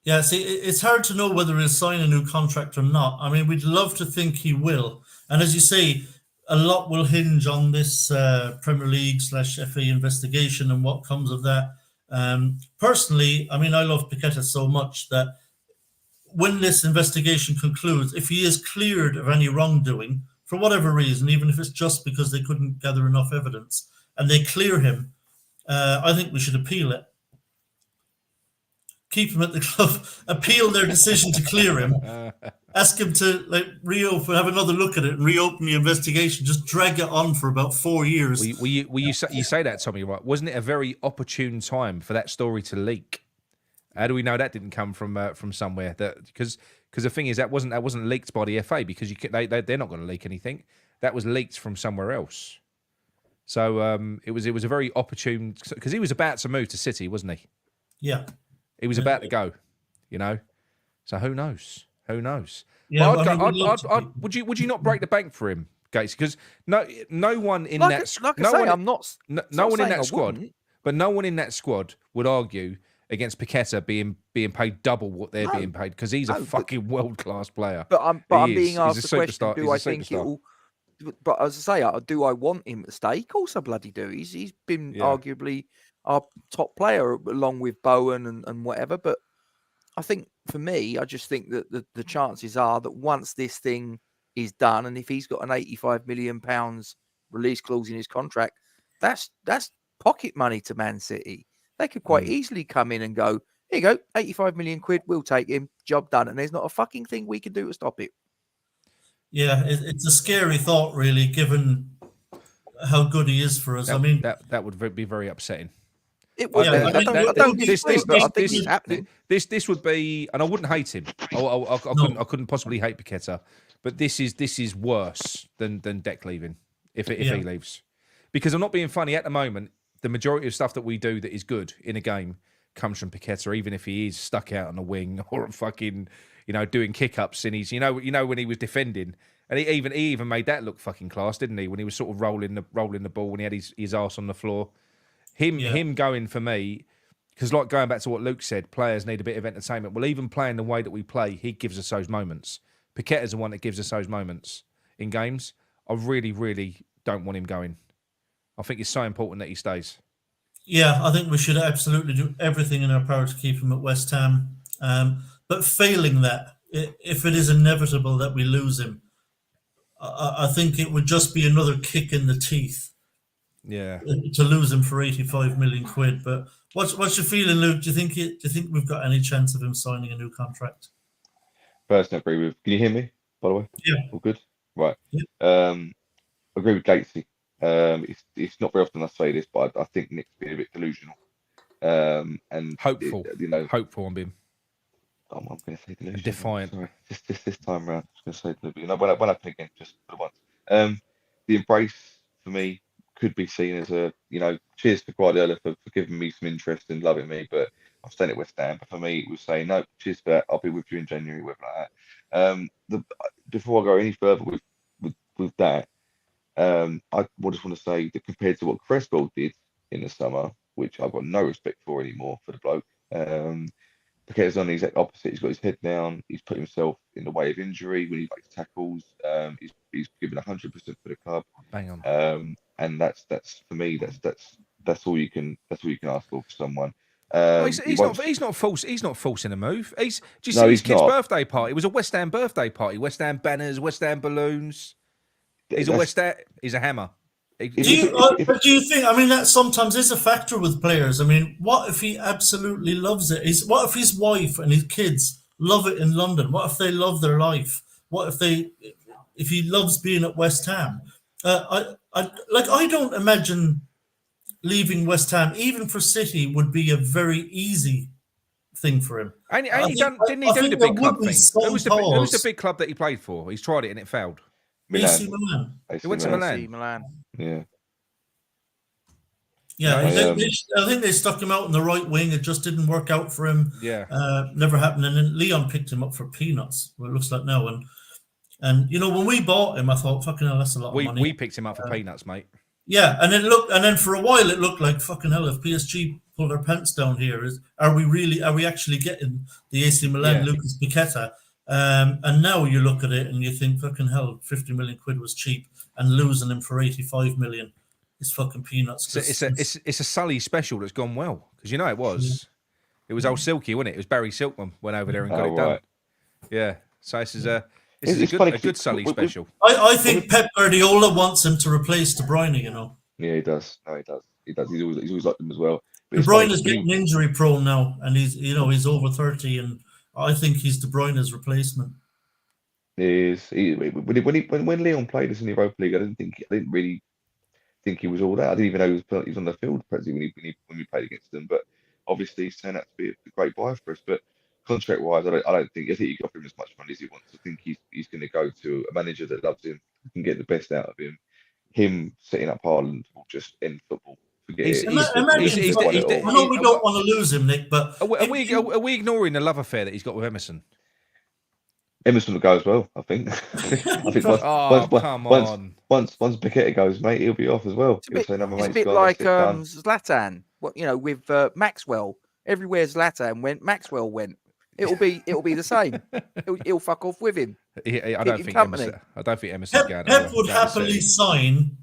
Yeah, see, it's hard to know whether he'll sign a new contract or not. I mean, we'd love to think he will. And as you say, a lot will hinge on this Premier League /FA investigation and what comes of that. Personally, I mean, I love Paqueta so much that when this investigation concludes, if he is cleared of any wrongdoing, for whatever reason, even if it's just because they couldn't gather enough evidence, and they clear him, I think we should appeal it. Keep him at the club, appeal their decision to clear him, ask him to reopen, have another look at it and reopen the investigation, just drag it on for about 4 years. You say that, Tommy, right? Wasn't it a very opportune time for that story to leak? How do we know that didn't come from somewhere? Because the thing is that wasn't leaked by the FA, because they're not going to leak anything. That was leaked from somewhere else. So it was a very opportune, because he was about to move to City, wasn't he? Yeah. He was about to go, So who knows? Who knows? Yeah, would you not break the bank for him, Gates? Because no one in that squad, but no one in that squad would argue against Paqueta being paid double what they're being paid, because he's a fucking world class player. But I'm being asked the question: do I think it will? But as I say, do I want him to stay? Of course, I bloody do. He's been arguably our top player, along with Bowen and whatever. But I think for me, I just think that the chances are that once this thing is done, and if he's got an £85 million release clause in his contract, that's pocket money to Man City. They could quite easily come in and go, here you go, 85 million quid, we'll take him, job done. And there's not a fucking thing we can do to stop it. Yeah, it's a scary thought, really, given how good he is for us. That would be very upsetting. It would. I don't disagree, but I think it's happening. This would be, and I wouldn't hate him. I couldn't possibly hate Paqueta, but this is worse than Deck leaving if he leaves, because I'm not being funny. At the moment, the majority of stuff that we do that is good in a game comes from Paqueta, even if he is stuck out on a wing or fucking doing kick ups, and he's when he was defending, and he even made that look fucking class, didn't he? When he was sort of rolling the ball when he had his arse on the floor. Him going for me, because like going back to what Luke said, players need a bit of entertainment. Well, even playing the way that we play, he gives us those moments. Paqueta's the one that gives us those moments in games. I really, really don't want him going. I think it's so important that he stays. Yeah, I think we should absolutely do everything in our power to keep him at West Ham. But failing that, if it is inevitable that we lose him, I think it would just be another kick in the teeth. Yeah, to lose him for 85 million quid. But what's your feeling, Luke? Do you think we've got any chance of him signing a new contract? Personally, agree with. Can you hear me? By the way, yeah, all good. Right. Yeah. Agree with Gatesy. It's not very often I say this, but I think Nick's been a bit delusional. And hopeful. Hopeful on him. I'm going to say delusional. Defiant. Sorry. Just this time around, I'm just going to say delusional. When I pick again, just for the once. The embrace for me could be seen as a, cheers to Guardiola for giving me some interest and loving me, but I'm staying at West Ham. But for me, it was saying, no, cheers for that. I'll be with you in January, whatever like that. Before I go any further with that, I just want to say that compared to what Cresswell did in the summer, which I've got no respect for anymore for the bloke. Paqueta's on the exact opposite. He's got his head down. He's put himself in the way of injury when he makes tackles. He's given 100% for the club. Bang on. And that's for me. That's all you can ask for someone. Well, he's not forcing a move. Do you see No, his he's kid's not. birthday party? It was a West Ham birthday party. West Ham banners, West Ham balloons. He's a hammer. Do you think? I mean, that sometimes is a factor with players. I mean, what if he absolutely loves it? What if his wife and his kids love it in London? What if they love their life? What if he loves being at West Ham? I don't imagine leaving West Ham, even for City, would be a very easy thing for him. Didn't he do the big club thing? Who was the big club that he played for? He's tried it and it failed. AC Milan. He went to Milan. Yeah. Yeah, I think they stuck him out in the right wing. It just didn't work out for him. Yeah, never happened. And then Leon picked him up for peanuts. What it looks like now. And when we bought him, I thought, fucking hell, that's a lot of money. We picked him up for peanuts, mate. Yeah, and then for a while it looked like, fucking hell, if PSG pull their pants down here, are we actually getting the AC Milan Lucas Paqueta? And now you look at it and you think, fucking hell, 50 million quid was cheap, and losing him for 85 million is fucking peanuts. It's a Sully special that's gone well, because it was. It was old Silky, wasn't it? It was Barry Silkman went over there and got it done. Yeah, so this is a good Sully special. I think Pep Guardiola wants him to replace De Bruyne. Yeah, he does. No, he does. He does. He's always liked them as well. De Bruyne is getting injury prone now, and he's over 30, and I think he's De Bruyne's replacement. He is. When Leon played us in the Europa League, I didn't really think he was all that. I didn't even know he was on the field when we played against them. But obviously, he's turned out to be a great buy for us. But contract-wise, I think you can offer him as much money as he wants. I think he's going to go to a manager that loves him, can get the best out of him. Him setting up Haaland will just end football. I know we don't want to lose him, Nick, but are we ignoring the love affair that he's got with Emerson? Emerson will go as well, I think. Once Paqueta goes, mate, he'll be off as well. It's a bit like Zlatan. With Maxwell. Everywhere Zlatan went, Maxwell went. It'll be the same. He'll fuck off with him. I don't think Emerson's going. Pep would happily sign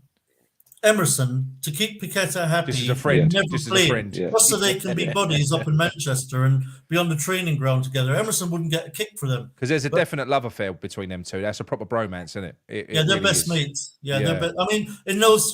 Emerson to keep Paqueta happy. This is a friend. Just so they can be buddies up in Manchester and be on the training ground together. Emerson wouldn't get a kick for them because there's a definite love affair between them two. That's a proper bromance, isn't it? They're really best mates. They're I mean, in those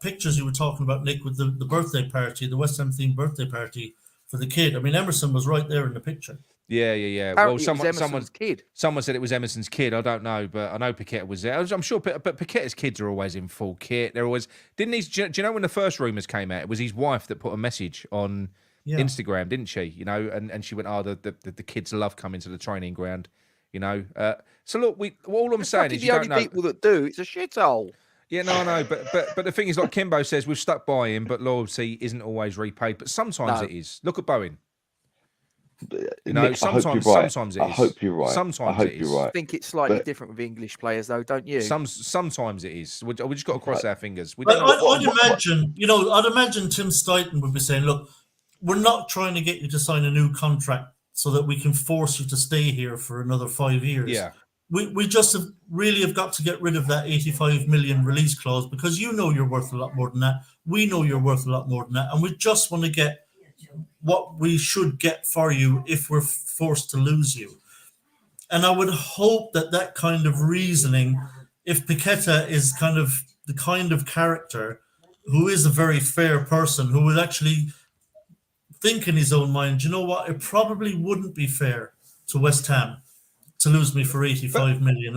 pictures you were talking about, Nick, with the birthday party, the West Ham themed birthday party for the kid. I mean, Emerson was right there in the picture. Yeah. Well, someone said it was Emerson's kid. I don't know, but I know Paqueta was there. I'm sure, but Paqueta's kids are always in full kit. They're always didn't he? Do you know when the first rumours came out? It was his wife that put a message on Instagram, didn't she? And she went, "Oh, the kids love coming to the training ground." So look, all I'm saying is the only people that do. It's a shithole. Yeah, no, I know, but the thing is, like Kimbo says, we've stuck by him, but loyalty isn't always repaid. But sometimes it is. Look at Bowen. Nick, sometimes it is. I hope you're right. Sometimes it is. I think it's slightly different with English players, though, don't you? Sometimes it is. We just got to cross our fingers. I'd imagine Tim Stuyton would be saying, "Look, we're not trying to get you to sign a new contract so that we can force you to stay here for another 5 years. Yeah, we just have got to get rid of that 85 million release clause because you're worth a lot more than that. We know you're worth a lot more than that, and we just want to get what we should get for you if we're forced to lose you." And I would hope that kind of reasoning, if Paqueta is kind of the kind of character who is a very fair person, who would actually think in his own mind, you know what, it probably wouldn't be fair to West Ham to lose me for 85 million.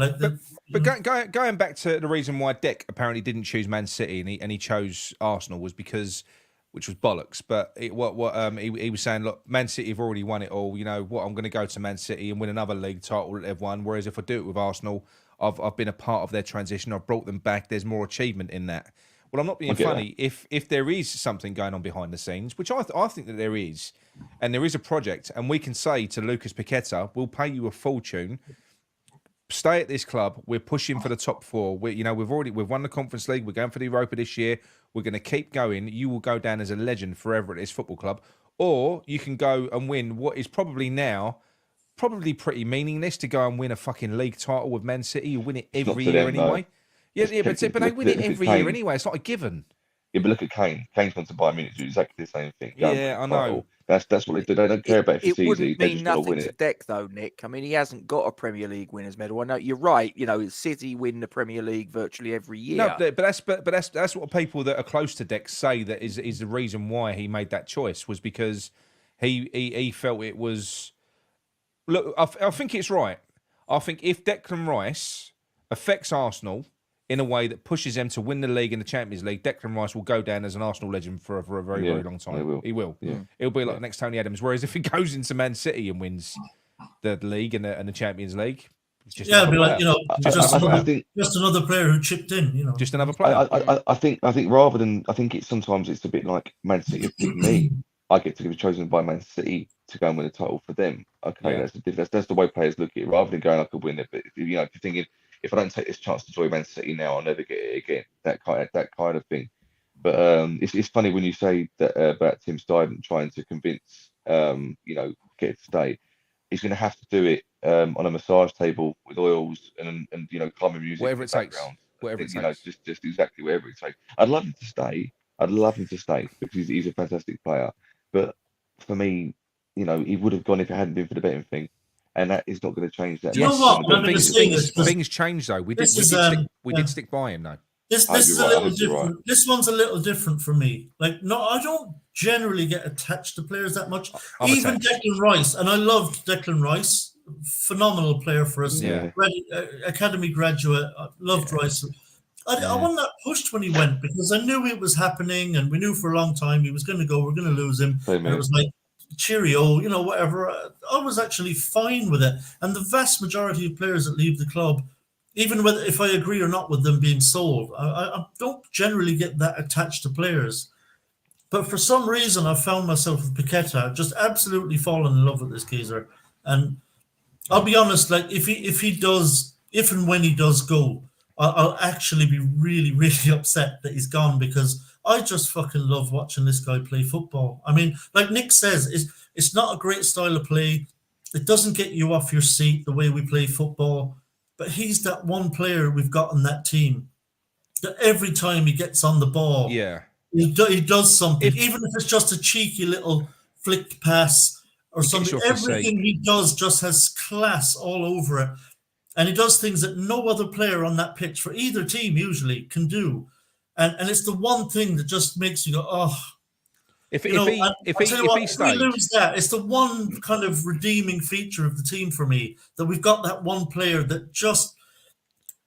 But going back to the reason why Deck apparently didn't choose Man City and he chose Arsenal was because, which was bollocks. But he was saying, look, Man City have already won it all. You know what? I'm going to go to Man City and win another league title that they've won. Whereas if I do it with Arsenal, I've been a part of their transition. I've brought them back. There's more achievement in that. Well, I'm not being I get funny. If there is something going on behind the scenes, which I think that there is, and there is a project, and we can say to Lucas Paqueta, we'll pay you a fortune. Stay at this club. We're pushing for the top four. We've won the Conference League. We're going for the Europa this year. We're going to keep going. You will go down as a legend forever at this football club, or you can go and win what is probably pretty meaningless to go and win a fucking league title with Man City. You win it every year anyway. Yeah, but they win it every year anyway. It's not a given. Yeah, but look at Kane. Kane's gone to Bayern Munich, do exactly the same thing. Yeah, I know. That's what they do. They don't care about if it's It easy. wouldn't They mean just want to nothing win to it. Deck, though, Nick. I mean, he hasn't got a Premier League winners' medal. I know you're right. You know, City win the Premier League virtually every year. No, but that's what people that are close to Deck say that is the reason why he made that choice, was because he felt it was. Look, I think it's right. I think if Declan Rice affects Arsenal in a way that pushes them to win the league and the Champions League, Declan Rice will go down as an Arsenal legend for a very, very long time. He will. Yeah. Yeah. He'll be like the next Tony Adams. Whereas if he goes into Man City and wins the league and the Champions League, it's just it'd be like, I just another player who chipped in, you know. just another player. I think rather than it's sometimes it's a bit like Man City have picked me. I get to be chosen by Man City to go and win a title for them. Okay, Yeah. that's the way players look at it. Rather than going, I could win it, but if you're thinking, if I don't take this chance to join Man City now, I'll never get it again. That kind of thing. But it's funny when you say that about Tim Steidman trying to convince get it to stay. He's going to have to do it on a massage table with oils and climbing music, Whatever it takes. Whatever it takes. Just exactly whatever it takes. I'd love him to stay. Because he's a fantastic player. But for me, he would have gone if it hadn't been for the betting thing. And that is not going to change that. You know what? But things change though. We did stick by him though. This is a little different. Right. This one's a little different for me. Like, no, I don't generally get attached to players that much. Even Declan Rice, and I loved Declan Rice, phenomenal player for us. Yeah. Academy graduate. I loved Rice. I wasn't that pushed when he went because I knew it was happening, and we knew for a long time he was going to go. We're going to lose him. And it was like, cheerio, whatever. I was actually fine with it. And the vast majority of players that leave the club, even if I agree or not with them being sold, I don't generally get that attached to players. But for some reason, I found myself with Paqueta just absolutely falling in love with this geezer. And I'll be honest, like if and when he does go, I'll actually be really, really upset that he's gone because I just fucking love watching this guy play football. I mean, like Nick says, it's not a great style of play. It doesn't get you off your seat the way we play football. But he's that one player we've got on that team that every time he gets on the ball, he does something. Even if it's just a cheeky little flicked pass or something, everything he does just has class all over it. And he does things that no other player on that pitch for either team usually can do. And it's the one thing that just makes you go, oh. If we lose that, it's the one kind of redeeming feature of the team for me, that we've got that one player that just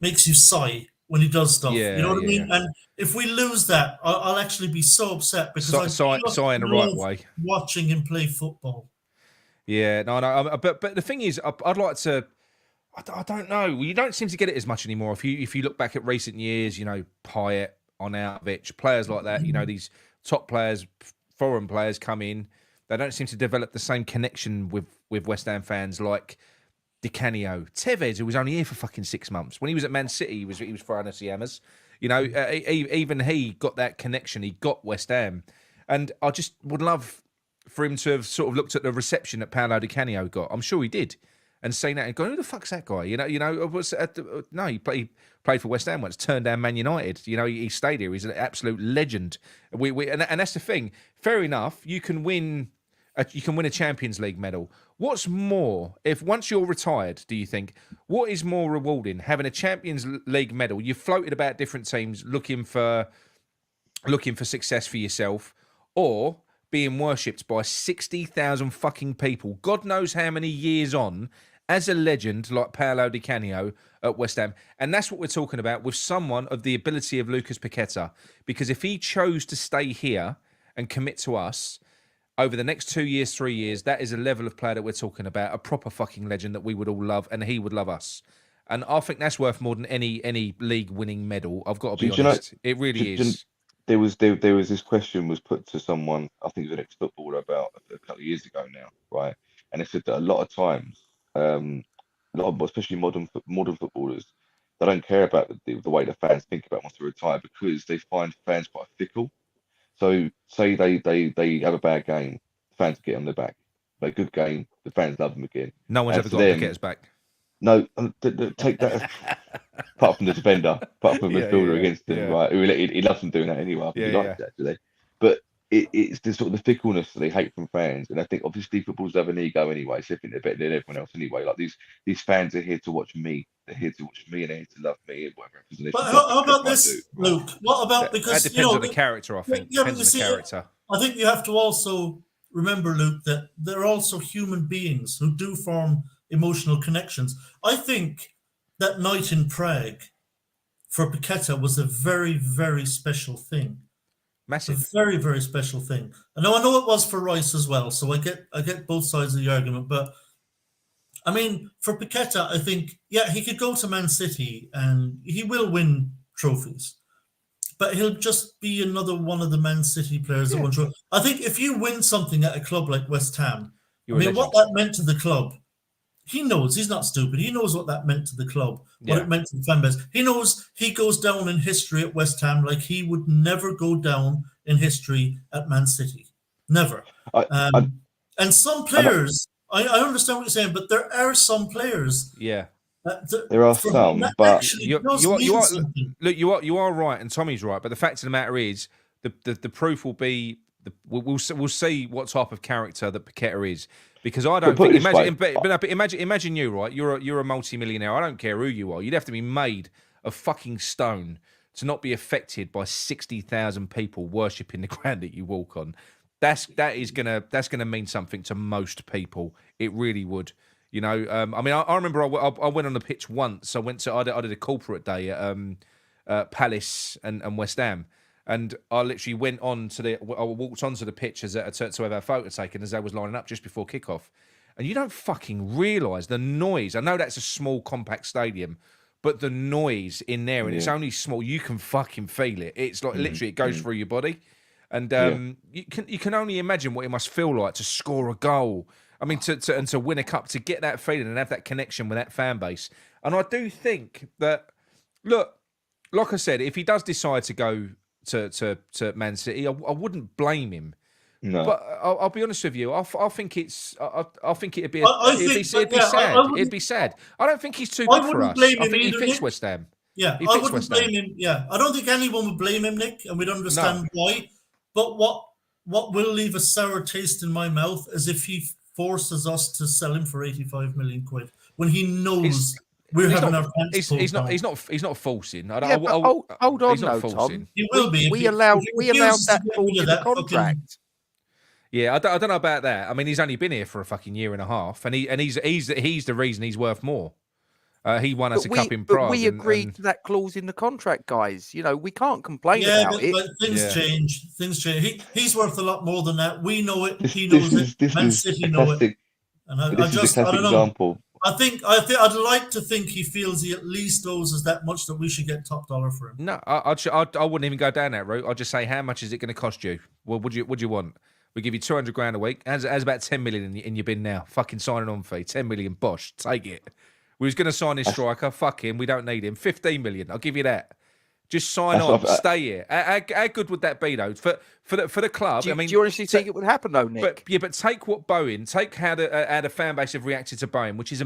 makes you sigh when he does stuff. You know what I mean? And if we lose that, I'll actually be so upset because I sigh in the right way watching him play football. Yeah, no. But the thing is, I'd like to. I don't know. You don't seem to get it as much anymore. If you look back at recent years, Payet, Arnautovic, players like that, these top players, foreign players come in. They don't seem to develop the same connection with West Ham fans like Di Canio, Tevez, who was only here for fucking 6 months. When he was at Man City, he was throwing us the hammers. Even he got that connection. He got West Ham, and I just would love for him to have sort of looked at the reception that Paolo Di Canio got. I'm sure he did. And saying that and going, who the fuck's that guy? He played for West Ham once, turned down Man United. He stayed here. He's an absolute legend. And that's the thing. Fair enough. You can win a Champions League medal. What's more, if once you're retired, do you think, what is more rewarding? Having a Champions League medal, you've floated about different teams looking for success for yourself, or being worshipped by 60,000 fucking people, God knows how many years on, as a legend like Paolo Di Canio at West Ham. And that's what we're talking about with someone of the ability of Lucas Paqueta. Because if he chose to stay here and commit to us over the next 2 years, 3 years, that is a level of player that we're talking about, a proper fucking legend that we would all love, and he would love us. And I think that's worth more than any league-winning medal. I've got to be honest. It really is. there was this question was put to someone, I think it was an ex-footballer about a couple of years ago now, right? And they said that a lot of times, especially modern footballers, they don't care about the way the fans think about once they retire because they find fans quite fickle. So say they have a bad game, fans get on their back. But a good game, the fans love them again. No one's And ever for got them, Paqueta's back. No, take that. Apart from the defender, apart from the midfielder against them, right? He loves them doing that anyway. I think he likes it actually. But it's the sort of the fickleness that they hate from fans, and I think obviously football's have an ego anyway. So I think they're better than everyone else anyway. Like these fans are here to watch me. They're here to watch me, and they're here to love me and whatever. But how about this, Luke? What about because that depends on the character? I think depends on the character. I think you have to also remember, Luke, that they're also human beings who do form emotional connections. I think that night in Prague for Paqueta was a very, very special thing. Massive. A very, very special thing. I know it was for Rice as well, so I get both sides of the argument. But I mean, for Paqueta, I think, he could go to Man City and he will win trophies. But he'll just be another one of the Man City players that won trophies. I think if you win something at a club like West Ham, what that meant to the club, he knows. He's not stupid. He knows what that meant to the club, what it meant to the fan base. He knows he goes down in history at West Ham like he would never go down in history at Man City. Never. And some players, I understand what you're saying, but there are some players. Yeah. There are some, but you are right, and Tommy's right. But the fact of the matter is, the proof will be we'll see what type of character that Paqueta is. Because I don't think imagine you, right? You're a multi-millionaire. I don't care who you are. You'd have to be made of fucking stone to not be affected by 60,000 people worshipping the ground that you walk on. That's gonna mean something to most people. It really would. You know, I mean, I remember I went on the pitch once. I did a corporate day at Palace and West Ham. And I literally went on I walked onto the pitch to have our photo taken as I was lining up just before kickoff. And you don't fucking realise the noise. I know that's a small, compact stadium, but the noise in there, and it's only small, you can fucking feel it. It's like literally it goes through your body. And you can only imagine what it must feel like to score a goal. I mean, to win a cup, to get that feeling and have that connection with that fan base. And I do think that, look, like I said, if he does decide to go to Man City, I wouldn't blame him. No, but I'll be honest with you. I think it'd be sad. It'd be sad. I don't think he's too good for us. I think he fits West Ham. Yeah, I wouldn't blame him. Yeah, I don't think anyone would blame him, Nick, and we'd understand why. But what will leave a sour taste in my mouth is if he forces us to sell him for 85 million quid when he knows. We're having our pants pulled down. He's not forcing. Hold on, no, Tom. He will be. We allowed that clause in the contract. Yeah, I don't know about that. I mean, he's only been here for a fucking year and a half, and he's the reason he's worth more. He won us a cup in Prague. But we agreed to that clause in the contract, guys. You know, we can't complain about it. But things change. Things change. He's worth a lot more than that. We know it. He knows it. Man City know it. And I don't know. Example. I think I'd like to think he feels he at least owes us that much that we should get top dollar for him. No, I wouldn't even go down that route. I'd just say, how much is it going to cost you? Well, what do you want? We give you 200 grand a week. How's about 10 million in your bin now? Fucking signing on fee, 10 million. Bosh, take it. We was going to sign this striker. Fuck him. We don't need him. 15 million. I'll give you that. Just sign on. Stay here. How good would that be though for the club? Do you honestly think it would happen though, Nick? But take what Bowen. Take how the fan base have reacted to Bowen, which is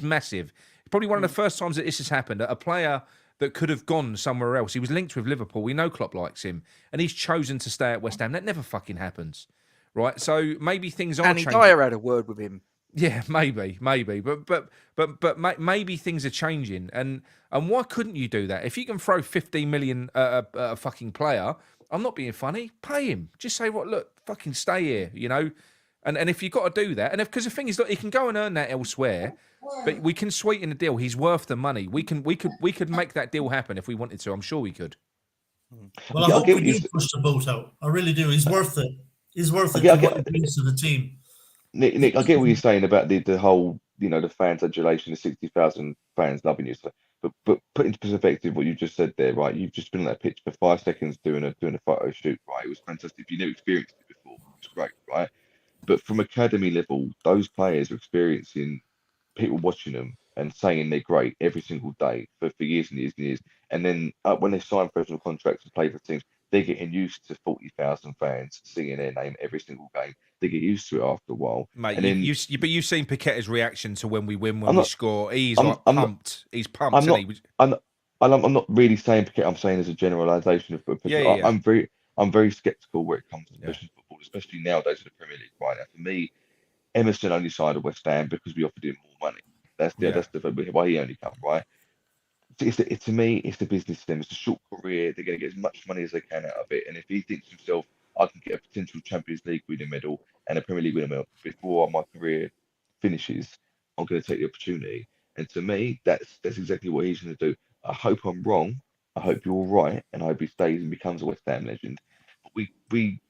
massive. Probably one of the first times that this has happened. A player that could have gone somewhere else. He was linked with Liverpool. We know Klopp likes him, and he's chosen to stay at West Ham. That never fucking happens, right? So maybe things are changing. Annie Dyer had a word with him. Yeah, maybe, but maybe things are changing, and why couldn't you do that? If you can throw 15 million at a fucking player, I'm not being funny. Pay him. Just say, look, fucking stay here, you know. And if you've got to do that, and because the thing is, look, he can go and earn that elsewhere, but we can sweeten the deal. He's worth the money. We could make that deal happen if we wanted to. I'm sure we could. Well, I hope we do push the boat out. I really do. He's worth it. He's worth it for what he brings to the team. Nick, I get what you're saying about the whole, the fans adulation, the 60,000 fans loving you. So But put into perspective what you just said there, right? You've just been on that pitch for 5 seconds doing a photo shoot, right? It was fantastic. If you never experienced it before, it was great, right? But from academy level, those players are experiencing people watching them and saying they're great every single day for years and years and years. And then when they sign professional contracts and play for teams, they're getting used to 40,000 fans seeing their name every single game. They get used to it after a while. Mate, And then but you've seen Paqueta's reaction to when we win, when I'm we not- score. He's I'm- like I'm not- pumped. He's pumped. I'm not. Isn't he? I'm not really saying Paqueta. I'm saying as a generalisation of football. Yeah. I'm very sceptical where it comes to Yeah. professional football, especially nowadays in the Premier League. Right now, for me, Emerson only signed at West Ham because we offered him more money. That's the why he only come, right? To me, it's the business to them. It's a short career. They're going to get as much money as they can out of it. And if he thinks to himself, I can get a potential Champions League winning medal and a Premier League winning medal before my career finishes, I'm going to take the opportunity. And to me, that's exactly what he's going to do. I hope I'm wrong. I hope you're right, and I hope he stays and becomes a West Ham legend. But we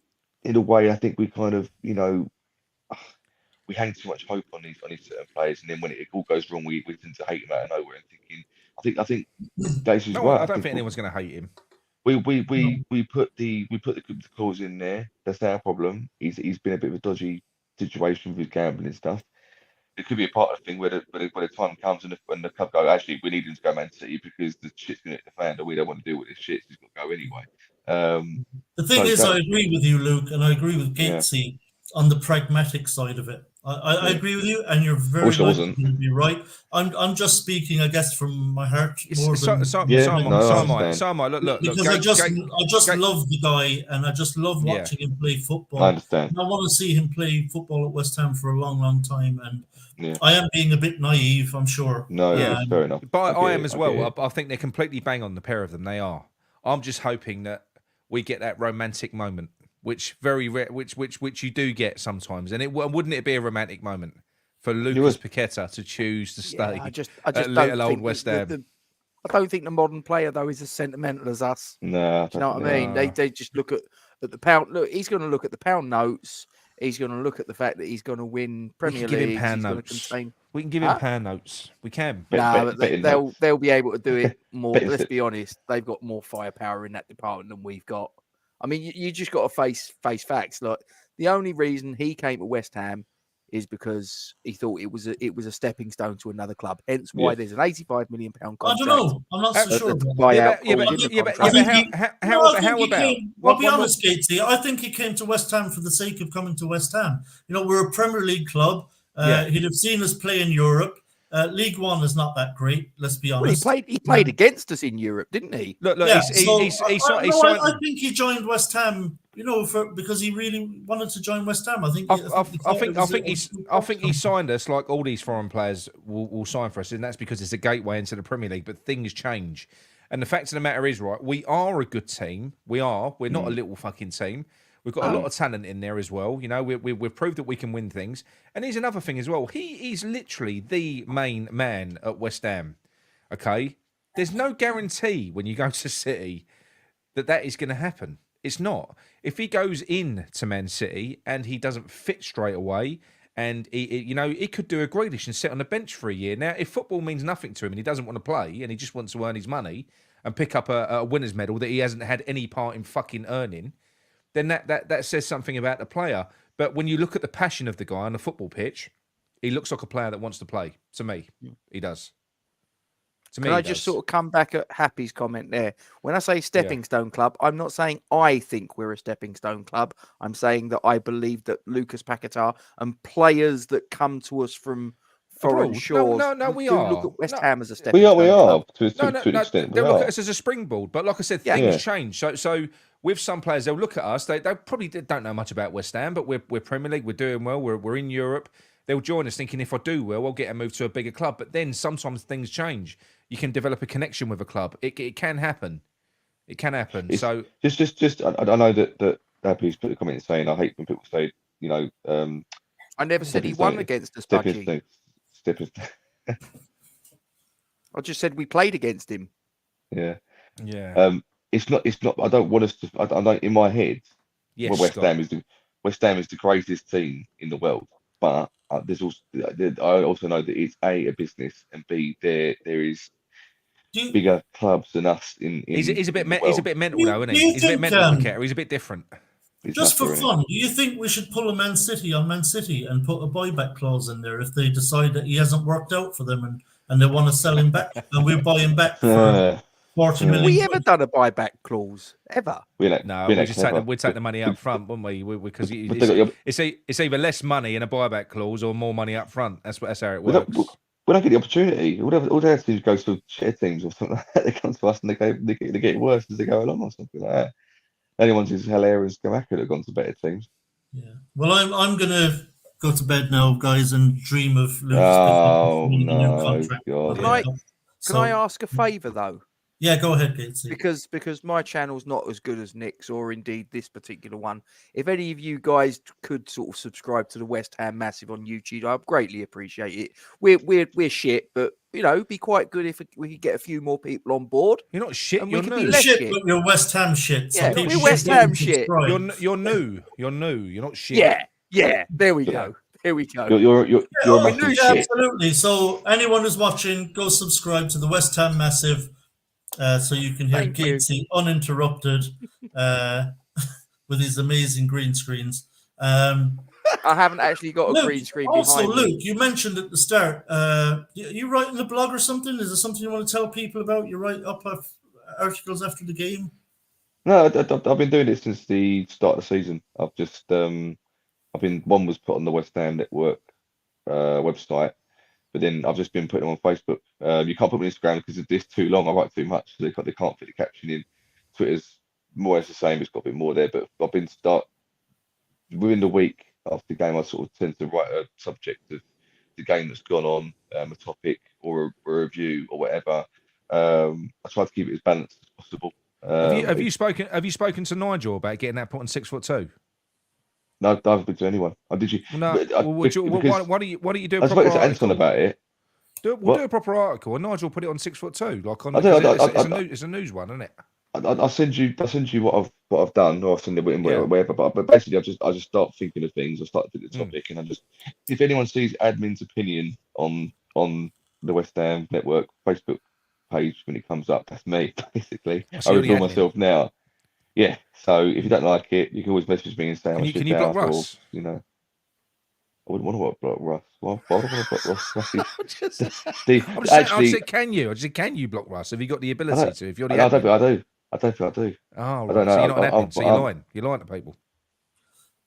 in a way, I think we kind of, we hang too much hope on these certain players, and then when it all goes wrong, we tend to hate them out of nowhere and thinking. I think Dace is No, right. I don't think anyone's going to hate him. We put the clause in there. That's our problem. He's been a bit of a dodgy situation with his gambling and stuff. It could be a part of the thing where the time comes and the club go, actually, we need him to go Man City because the shit's going to hit the fan, and we don't want to deal with this shit. So he's got to go anyway. The thing is, I agree with you, Luke, and I agree with Gatesy on the pragmatic side of it. I agree with you, and you're very wish I likely wasn't. to be right. I'm just speaking, I guess, from my heart more than So Yeah, am no, I I. understand. So am I. Look. because I just love the guy, and I just love watching him play football. I understand. And I want to see him play football at West Ham for a long, long time. And Yeah. I am being a bit naive, I'm sure. No, Yeah. that's fair enough. But get I am it, as I well. get it. I think they're completely bang on, the pair of them. They are. I'm just hoping that we get that romantic moment, which very rare, which you do get sometimes. And wouldn't it be a romantic moment for Lucas Paqueta to choose to stay I just at don't little old think West Ham? I don't think the modern player though is as sentimental as us. No, Do you know what I mean? They just look at the pound. Look, he's going to look at the pound notes. He's going to look at the fact that he's going to win Premier give him League. pound He's going to notes. contain. We can give him pound notes. We can. But they'll be able to do it more. Bet- Let's be honest, they've got more firepower in that department than we've got. I mean, you just got to face facts. Like the only reason he came to West Ham is because he thought it was a stepping stone to another club. Hence why there's an £85 million I contract. don't know. I'm not so sure. How about? I'll be honest, Gatesy. I think he came to West Ham for the sake of coming to West Ham. We're a Premier League club. He'd have seen us play in Europe. League One is not that great. Let's be honest. Well, he played against us in Europe, didn't he? Look. I He think he joined West Ham. Because he really wanted to join West Ham. I think he signed us like all these foreign players will sign for us, and that's because it's a gateway into the Premier League. But things change, and the fact of the matter is, right, we are a good team. We are. We're not a little fucking team. We've got a lot of talent in there as well. We've proved that we can win things. And here's another thing as well. He is literally the main man at West Ham. Okay, there's no guarantee when you go to City that is going to happen. It's not. If he goes in to Man City and he doesn't fit straight away, and he could do a Grealish and sit on the bench for a year. Now, if football means nothing to him and he doesn't want to play and he just wants to earn his money and pick up a winner's medal that he hasn't had any part in fucking earning, then that says something about the player. But when you look at the passion of the guy on the football pitch, he looks like a player that wants to play. To me, he does. Can I just sort of come back at Happy's comment there? When I say stepping stone club, I'm not saying I think we're a stepping stone club. I'm saying that I believe that Lucas Paqueta and players that come to us from foreign shores we do are. look at West Ham as a stepping stone club. To an extent. They'll look at us as a springboard. But like I said, things change. So with some players, they'll look at us. They probably don't know much about West Ham, but we're Premier League. We're doing well. We're in Europe. They'll join us thinking, if I do well, I'll get a move to a bigger club. But then sometimes things change. You can develop a connection with a club. It can happen. It can happen. It's, so just I know that Happy's put a comment saying I hate when people say I never said he won against us, Budgie. I just said we played against him. Yeah. It's not. I don't want us to. I don't. In my head, West Ham is the greatest team in the world. But there's also I also know that it's A business, and B there is bigger clubs than us. He's a bit in the he's a world. bit mental Do you- though, isn't do he? you He's a bit think, mental, Paqueta. He's a bit different. He's just for nutter, isn't fun, do you think we should pull a Man City on Man City and put a buyback clause in there if they decide that he hasn't worked out for them and they want to sell him back and we buy him back he? for 40 Yeah. Have million? we ever done a buyback clause ever? No, we'd take the money up front, wouldn't we? Because it's either less money in a buyback clause or more money up front. That's how it works. We don't get the opportunity. All they have to do is go to share teams or something like that. They come to us and they get worse as they go along or something like that. The only ones who's hilarious Gamaka that have gone to better teams. Yeah. Well, I'm gonna go to bed now, guys, and dream of Lucas Oh picking up a new no, contract. God! Can I- So, Can I ask a favour though? Yeah, go ahead, Gatesy. Because my channel's not as good as Nick's or indeed this particular one. If any of you guys could sort of subscribe to the West Ham Massive on YouTube, I'd greatly appreciate it. We're shit, but it'd be quite good if we could get a few more people on board. You're not shit. And You're we could be new. less Shit, shit. but you're West Ham shit. So Yeah, people we're should West go Ham and shit. subscribe. You're new. You're new. You're not shit. Yeah. There we go. There we go. You're Yeah, a massive yeah, shit. absolutely. So anyone who's watching, go subscribe to the West Ham Massive, so you can hear Thank you. Gatesy uninterrupted with his amazing green screens. I haven't actually got a Luke, green screen also, behind me. Luke, you mentioned at the start, you writing a blog or something? Is there something you want to tell people about? You write up articles after the game? No, I've been doing it since the start of the season. I've just one was put on the West Ham Network website, but then I've just been putting them on Facebook. You can't put them on Instagram because it's too long. I write too much, so they can't fit the caption in. Twitter's more or less the same. It's got a bit more there, but I've been within the week after the game. I sort of tend to write a subject of the game that's gone on, a topic or a review or whatever. I try to keep it as balanced as possible. Have you spoken to Nigel about getting that put on 6'2"? No, I haven't been to anyone. Did you? No. Why don't you do a I proper spoke to Anton article? about it. We'll do a proper article, and Nigel put it on 6'2", like on. It's a news one, isn't it? I'll send you what I've done, or I'll send it whatever. But basically, I just start thinking of things. I start thinking of the topic, and if anyone sees admin's opinion on the West Ham Network Facebook page when it comes up, that's me basically. I reveal myself now. Yeah. So if you don't like it, you can always message me and say Can you block Russ? I wouldn't want to block Russ. Why would I want to block Russ? I said, can you? I just said, can you block Russ? Have you got the ability to? If you're the I don't think I do. Oh, right. I don't know. So you're not an admin. So you're I'm- lying. You're lying to people.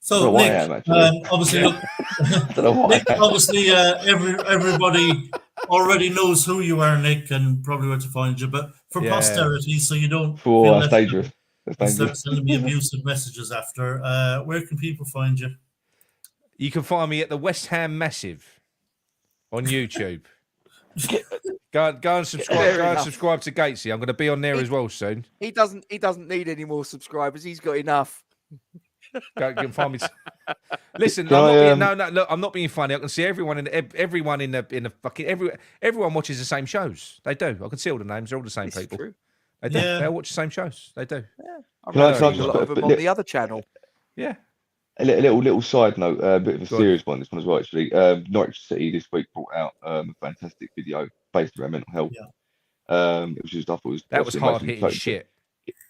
So, I Nick, am, actually. obviously, I don't know why. Nick, obviously, everybody already knows who you are, Nick, and probably where to find you. But for Yeah. posterity, so you don't For feel that's left dangerous. out That's and start dangerous. sending me abusive messages after, where can people find you? You can find me at the West Ham Massive on YouTube. Go and subscribe. Fair Go and enough. subscribe to Gatesy. I'm going to be on there as well soon. He doesn't need any more subscribers. He's got enough. Go you can find me. Listen, look, I'm not being funny. I can see everyone in the fucking everyone watches the same shows. They do. I can see all the names. They're all the same This is people. true. They do. Yeah. They all watch the same shows. They do. I'm Can I watching just a lot of put- them on the other channel. Yeah. A little side note, a bit of a Go on. serious one. This one as well, actually. Norwich City this week brought out a fantastic video based around mental health. Yeah. It was just I thought it was That was amazing. hard hitting Totally- shit.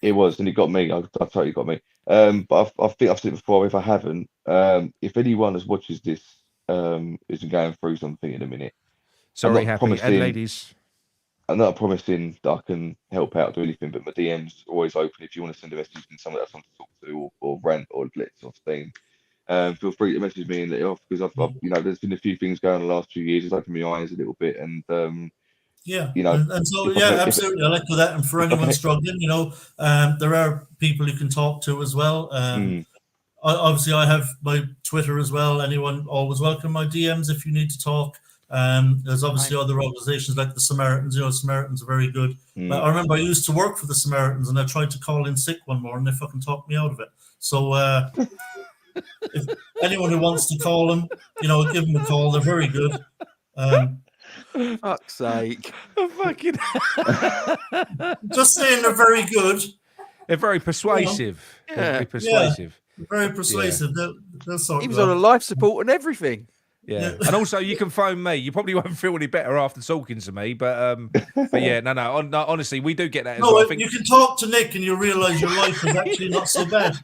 It was, and it got me. I totally got me. But I think I've said it before. If I haven't, if anyone has watches this, isn't going through something in a minute, Sorry, not happy promising- and ladies. I'm not promising that I can help out, do anything, but my DM's are always open. If you want to send a message and someone else wants to talk to, or rant, or let off steam, feel free to message me and let it off, because I've there's been a few things going on the last few years. It's opened my eyes a little bit, and Yeah, you know, and so if I yeah, can- if- absolutely. I like to do that. And for anyone Okay. struggling, there are people you can talk to as well. Mm. Obviously, I have my Twitter as well. Anyone always welcome my DMs if you need to talk. There's obviously other organizations like the Samaritans. Samaritans are very good. But I remember I used to work for the Samaritans, and I tried to call in sick one morning. They fucking talked me out of it. So if anyone who wants to call them, give them a call. They're very good. Fuck's sake. Fucking. Just saying, they're very good. They're very persuasive. Yeah. They're very persuasive. Very persuasive. They'll sort He was you on out. a life support and everything. Yeah, and also you can phone me. You probably won't feel any better after talking to me, but yeah, no. Honestly, we do get that as No, well. I think you can talk to Nick and you realise your life is actually not so bad.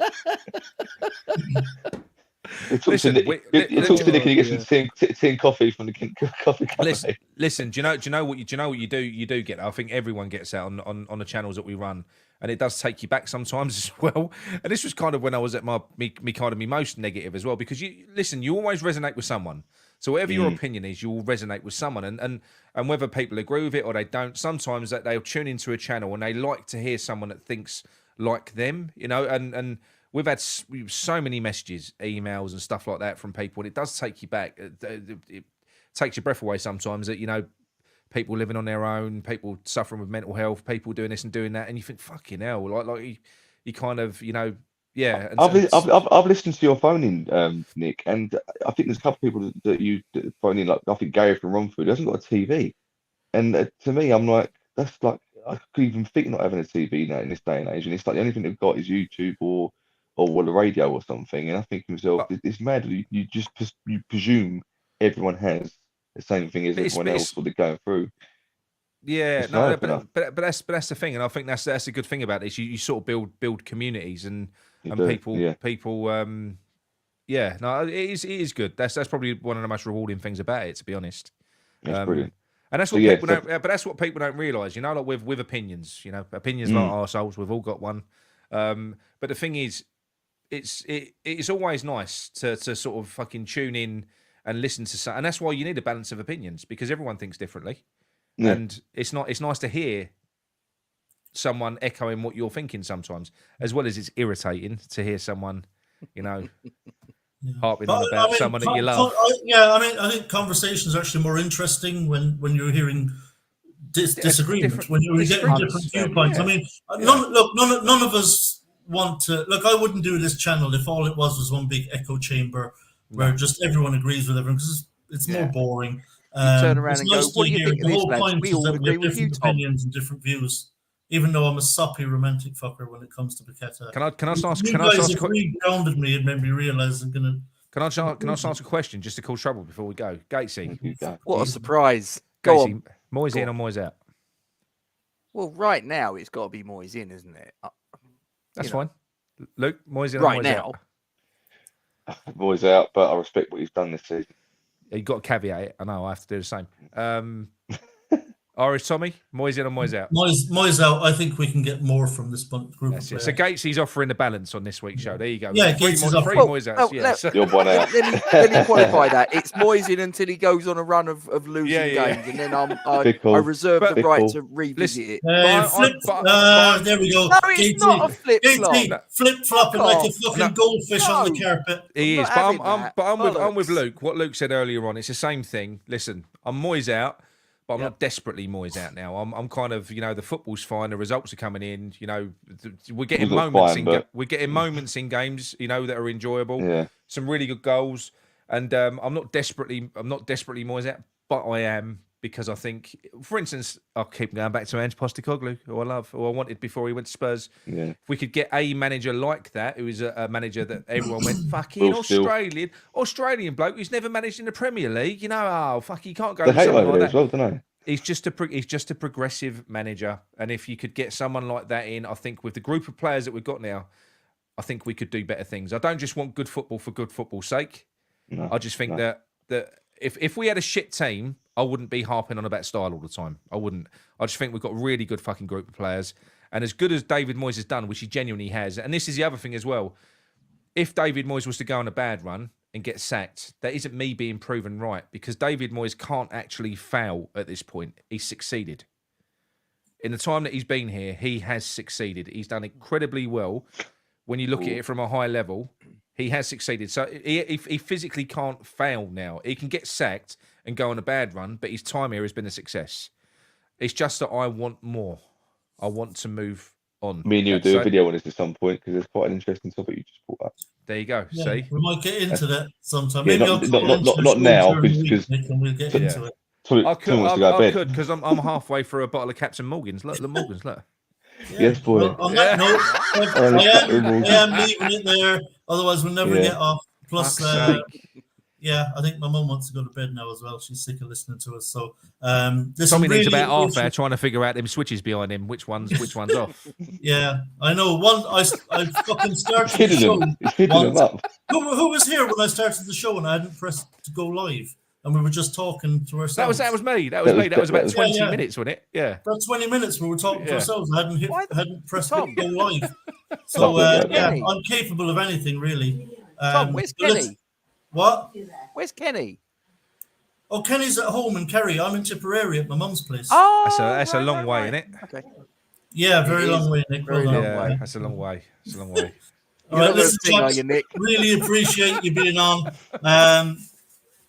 He talks to Nick and he gets some tea and coffee from the coffee cafe. Listen. Do you know what you do? You do get. I think everyone gets that on the channels that we run, and it does take you back sometimes as well. And this was kind of when I was at my most negative as well, because you always resonate with someone. So whatever your opinion is, you will resonate with someone, and whether people agree with it or they don't, sometimes that they'll tune into a channel and they like to hear someone that thinks like them, and we've had so many messages, emails and stuff like that from people, and it does take you back. It takes your breath away sometimes that, people living on their own, people suffering with mental health, people doing this and doing that, and you think, fucking hell, like you kind of, yeah. I've listened to your phone in, Nick, and I think there's a couple of people that you phone in, like I think Gary from Romford hasn't got a TV, and to me, I'm like, that's like, I could even think not having a TV now in this day and age, and it's like the only thing they've got is YouTube or the radio or something, and I think to myself, it's mad. You just you presume everyone has the same thing as everyone else, what they're going through. Yeah, no, but that's the thing, and I think that's a good thing about this. You sort of build communities and people. Yeah, no, it is good. That's probably one of the most rewarding things about it, to be honest. It's brilliant. And that's what people don't. But that's what people don't realise. Like with opinions, opinions like ourselves, we've all got one. But the thing is, it's always nice to sort of fucking tune in and listen to and that's why you need a balance of opinions, because everyone thinks differently, and it's nice to hear someone echoing what you're thinking sometimes, as well as it's irritating to hear someone, harping on about someone that you love. I think conversations are actually more interesting when you're hearing disagreements, when you're getting different viewpoints. None of us want to look. I wouldn't do this channel if all it was one big echo chamber where just everyone agrees with everyone, because it's more boring. Turn around and go, what do you think of this, lads? We all agree with you, Tom. Opinions and different views. Even though I'm a soppy romantic fucker when it comes to Paqueta. Can I ask? You guys have grounded me and made me realise I'm gonna. Can I ask a question just to cause trouble before we go? Gatesy. What a surprise! Go on. Moyes in or Moyes out? Well, right now it's got to be Moyes in, isn't it? That's fine. Luke, Moyes in right or Moyes now. Out? Moyes out, but I respect what he's done this season. You've got to caveat it. I know, I have to do the same. Irish Tommy, Moyes in or Moyes out? Moyes out. I think we can get more from this group of players. So Gatesy's offering the balance on this week's show. There you go. Yeah, three Moyes outs. You're one out. Let me qualify that. It's Moyes in until he goes on a run of losing games, and then I reserve the right to revisit it. There we go. No, it's not a flip-flop. Flip-flopping like a fucking goldfish on the carpet. He is, but I'm with Luke. What Luke said earlier on, it's the same thing. Listen, I'm Moyes out. But I'm not desperately Moyes out now. I'm kind of, the football's fine. The results are coming in. We're getting moments in games, that are enjoyable. Yeah. Some really good goals, and I'm not desperately Moyes out, but I am, because I think, for instance, I'll keep going back to Ange Postecoglou, who I love, who I wanted before he went to Spurs. Yeah. If we could get a manager like that, who is a manager that everyone went, fucking Australian bloke who's never managed in the Premier League, he can't go. They hate over there as well, don't they? He's just a progressive manager, and if you could get someone like that in, I think with the group of players that we've got now, I think we could do better things. I don't just want good football for good football's sake. No, I just think that if we had a shit team, I wouldn't be harping on about style all the time. I wouldn't. I just think we've got a really good fucking group of players. And as good as David Moyes has done, which he genuinely has, and this is the other thing as well, if David Moyes was to go on a bad run and get sacked, that isn't me being proven right, because David Moyes can't actually fail at this point. He's succeeded. In the time that he's been here, he has succeeded. He's done incredibly well. When you look at it from a high level, he has succeeded. So he physically can't fail now. He can get sacked and go on a bad run, but his time here has been a success. It's just that I want more. I want to move on. Me and you do a video on this at some point, because it's quite an interesting topic you just brought up. There you go. Yeah, see, we might get into that sometime. Yeah, maybe not now, because we'll get into it. I could, because I'm halfway through a bottle of Captain Morgan's. Look, the Morgan's, look. Yeah. Yes, boy. Well, on that note, I am leaving it there. Otherwise, we'll never get off. Plus, Yeah, I think my mum wants to go to bed now as well. She's sick of listening to us. So, this Tommy needs really about half hour trying to figure out them switches behind him. Which one's off? Yeah, I know. I fucking started the Fitted show. them. He's fitted them once. up. Who was here when I started the show and I hadn't pressed to go live, and we were just talking to ourselves? That was me. That was about 20 minutes, wasn't it? Yeah. About 20 minutes we were talking to Yeah. ourselves. I hadn't pressed Tom? go live. So Tom, yeah, Kenny. I'm capable of anything really. Tom, where's but let's- Kenny? What? Where's Kenny? Oh, Kenny's at home in Kerry. I'm in Tipperary at my mum's place. Oh, That's a long way, isn't it? Okay. Yeah, very It long is way, Nick. very Well done. long way. Yeah, that's a long way. It's a long way. All right, You're not listen, gonna sing, are chaps, you, Nick? really appreciate you being on.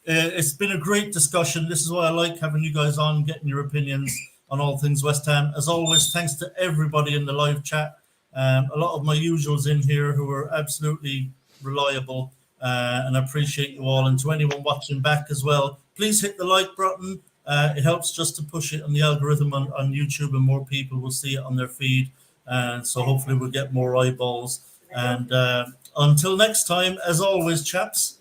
It's been a great discussion. This is why I like having you guys on, getting your opinions on all things West Ham. As always, thanks to everybody in the live chat. A lot of my usuals in here who are absolutely reliable, and I appreciate you all. And to anyone watching back as well, please hit the like button. It helps just to push it on the algorithm on YouTube, and more people will see it on their feed. And so hopefully we'll get more eyeballs. And until next time, as always, chaps,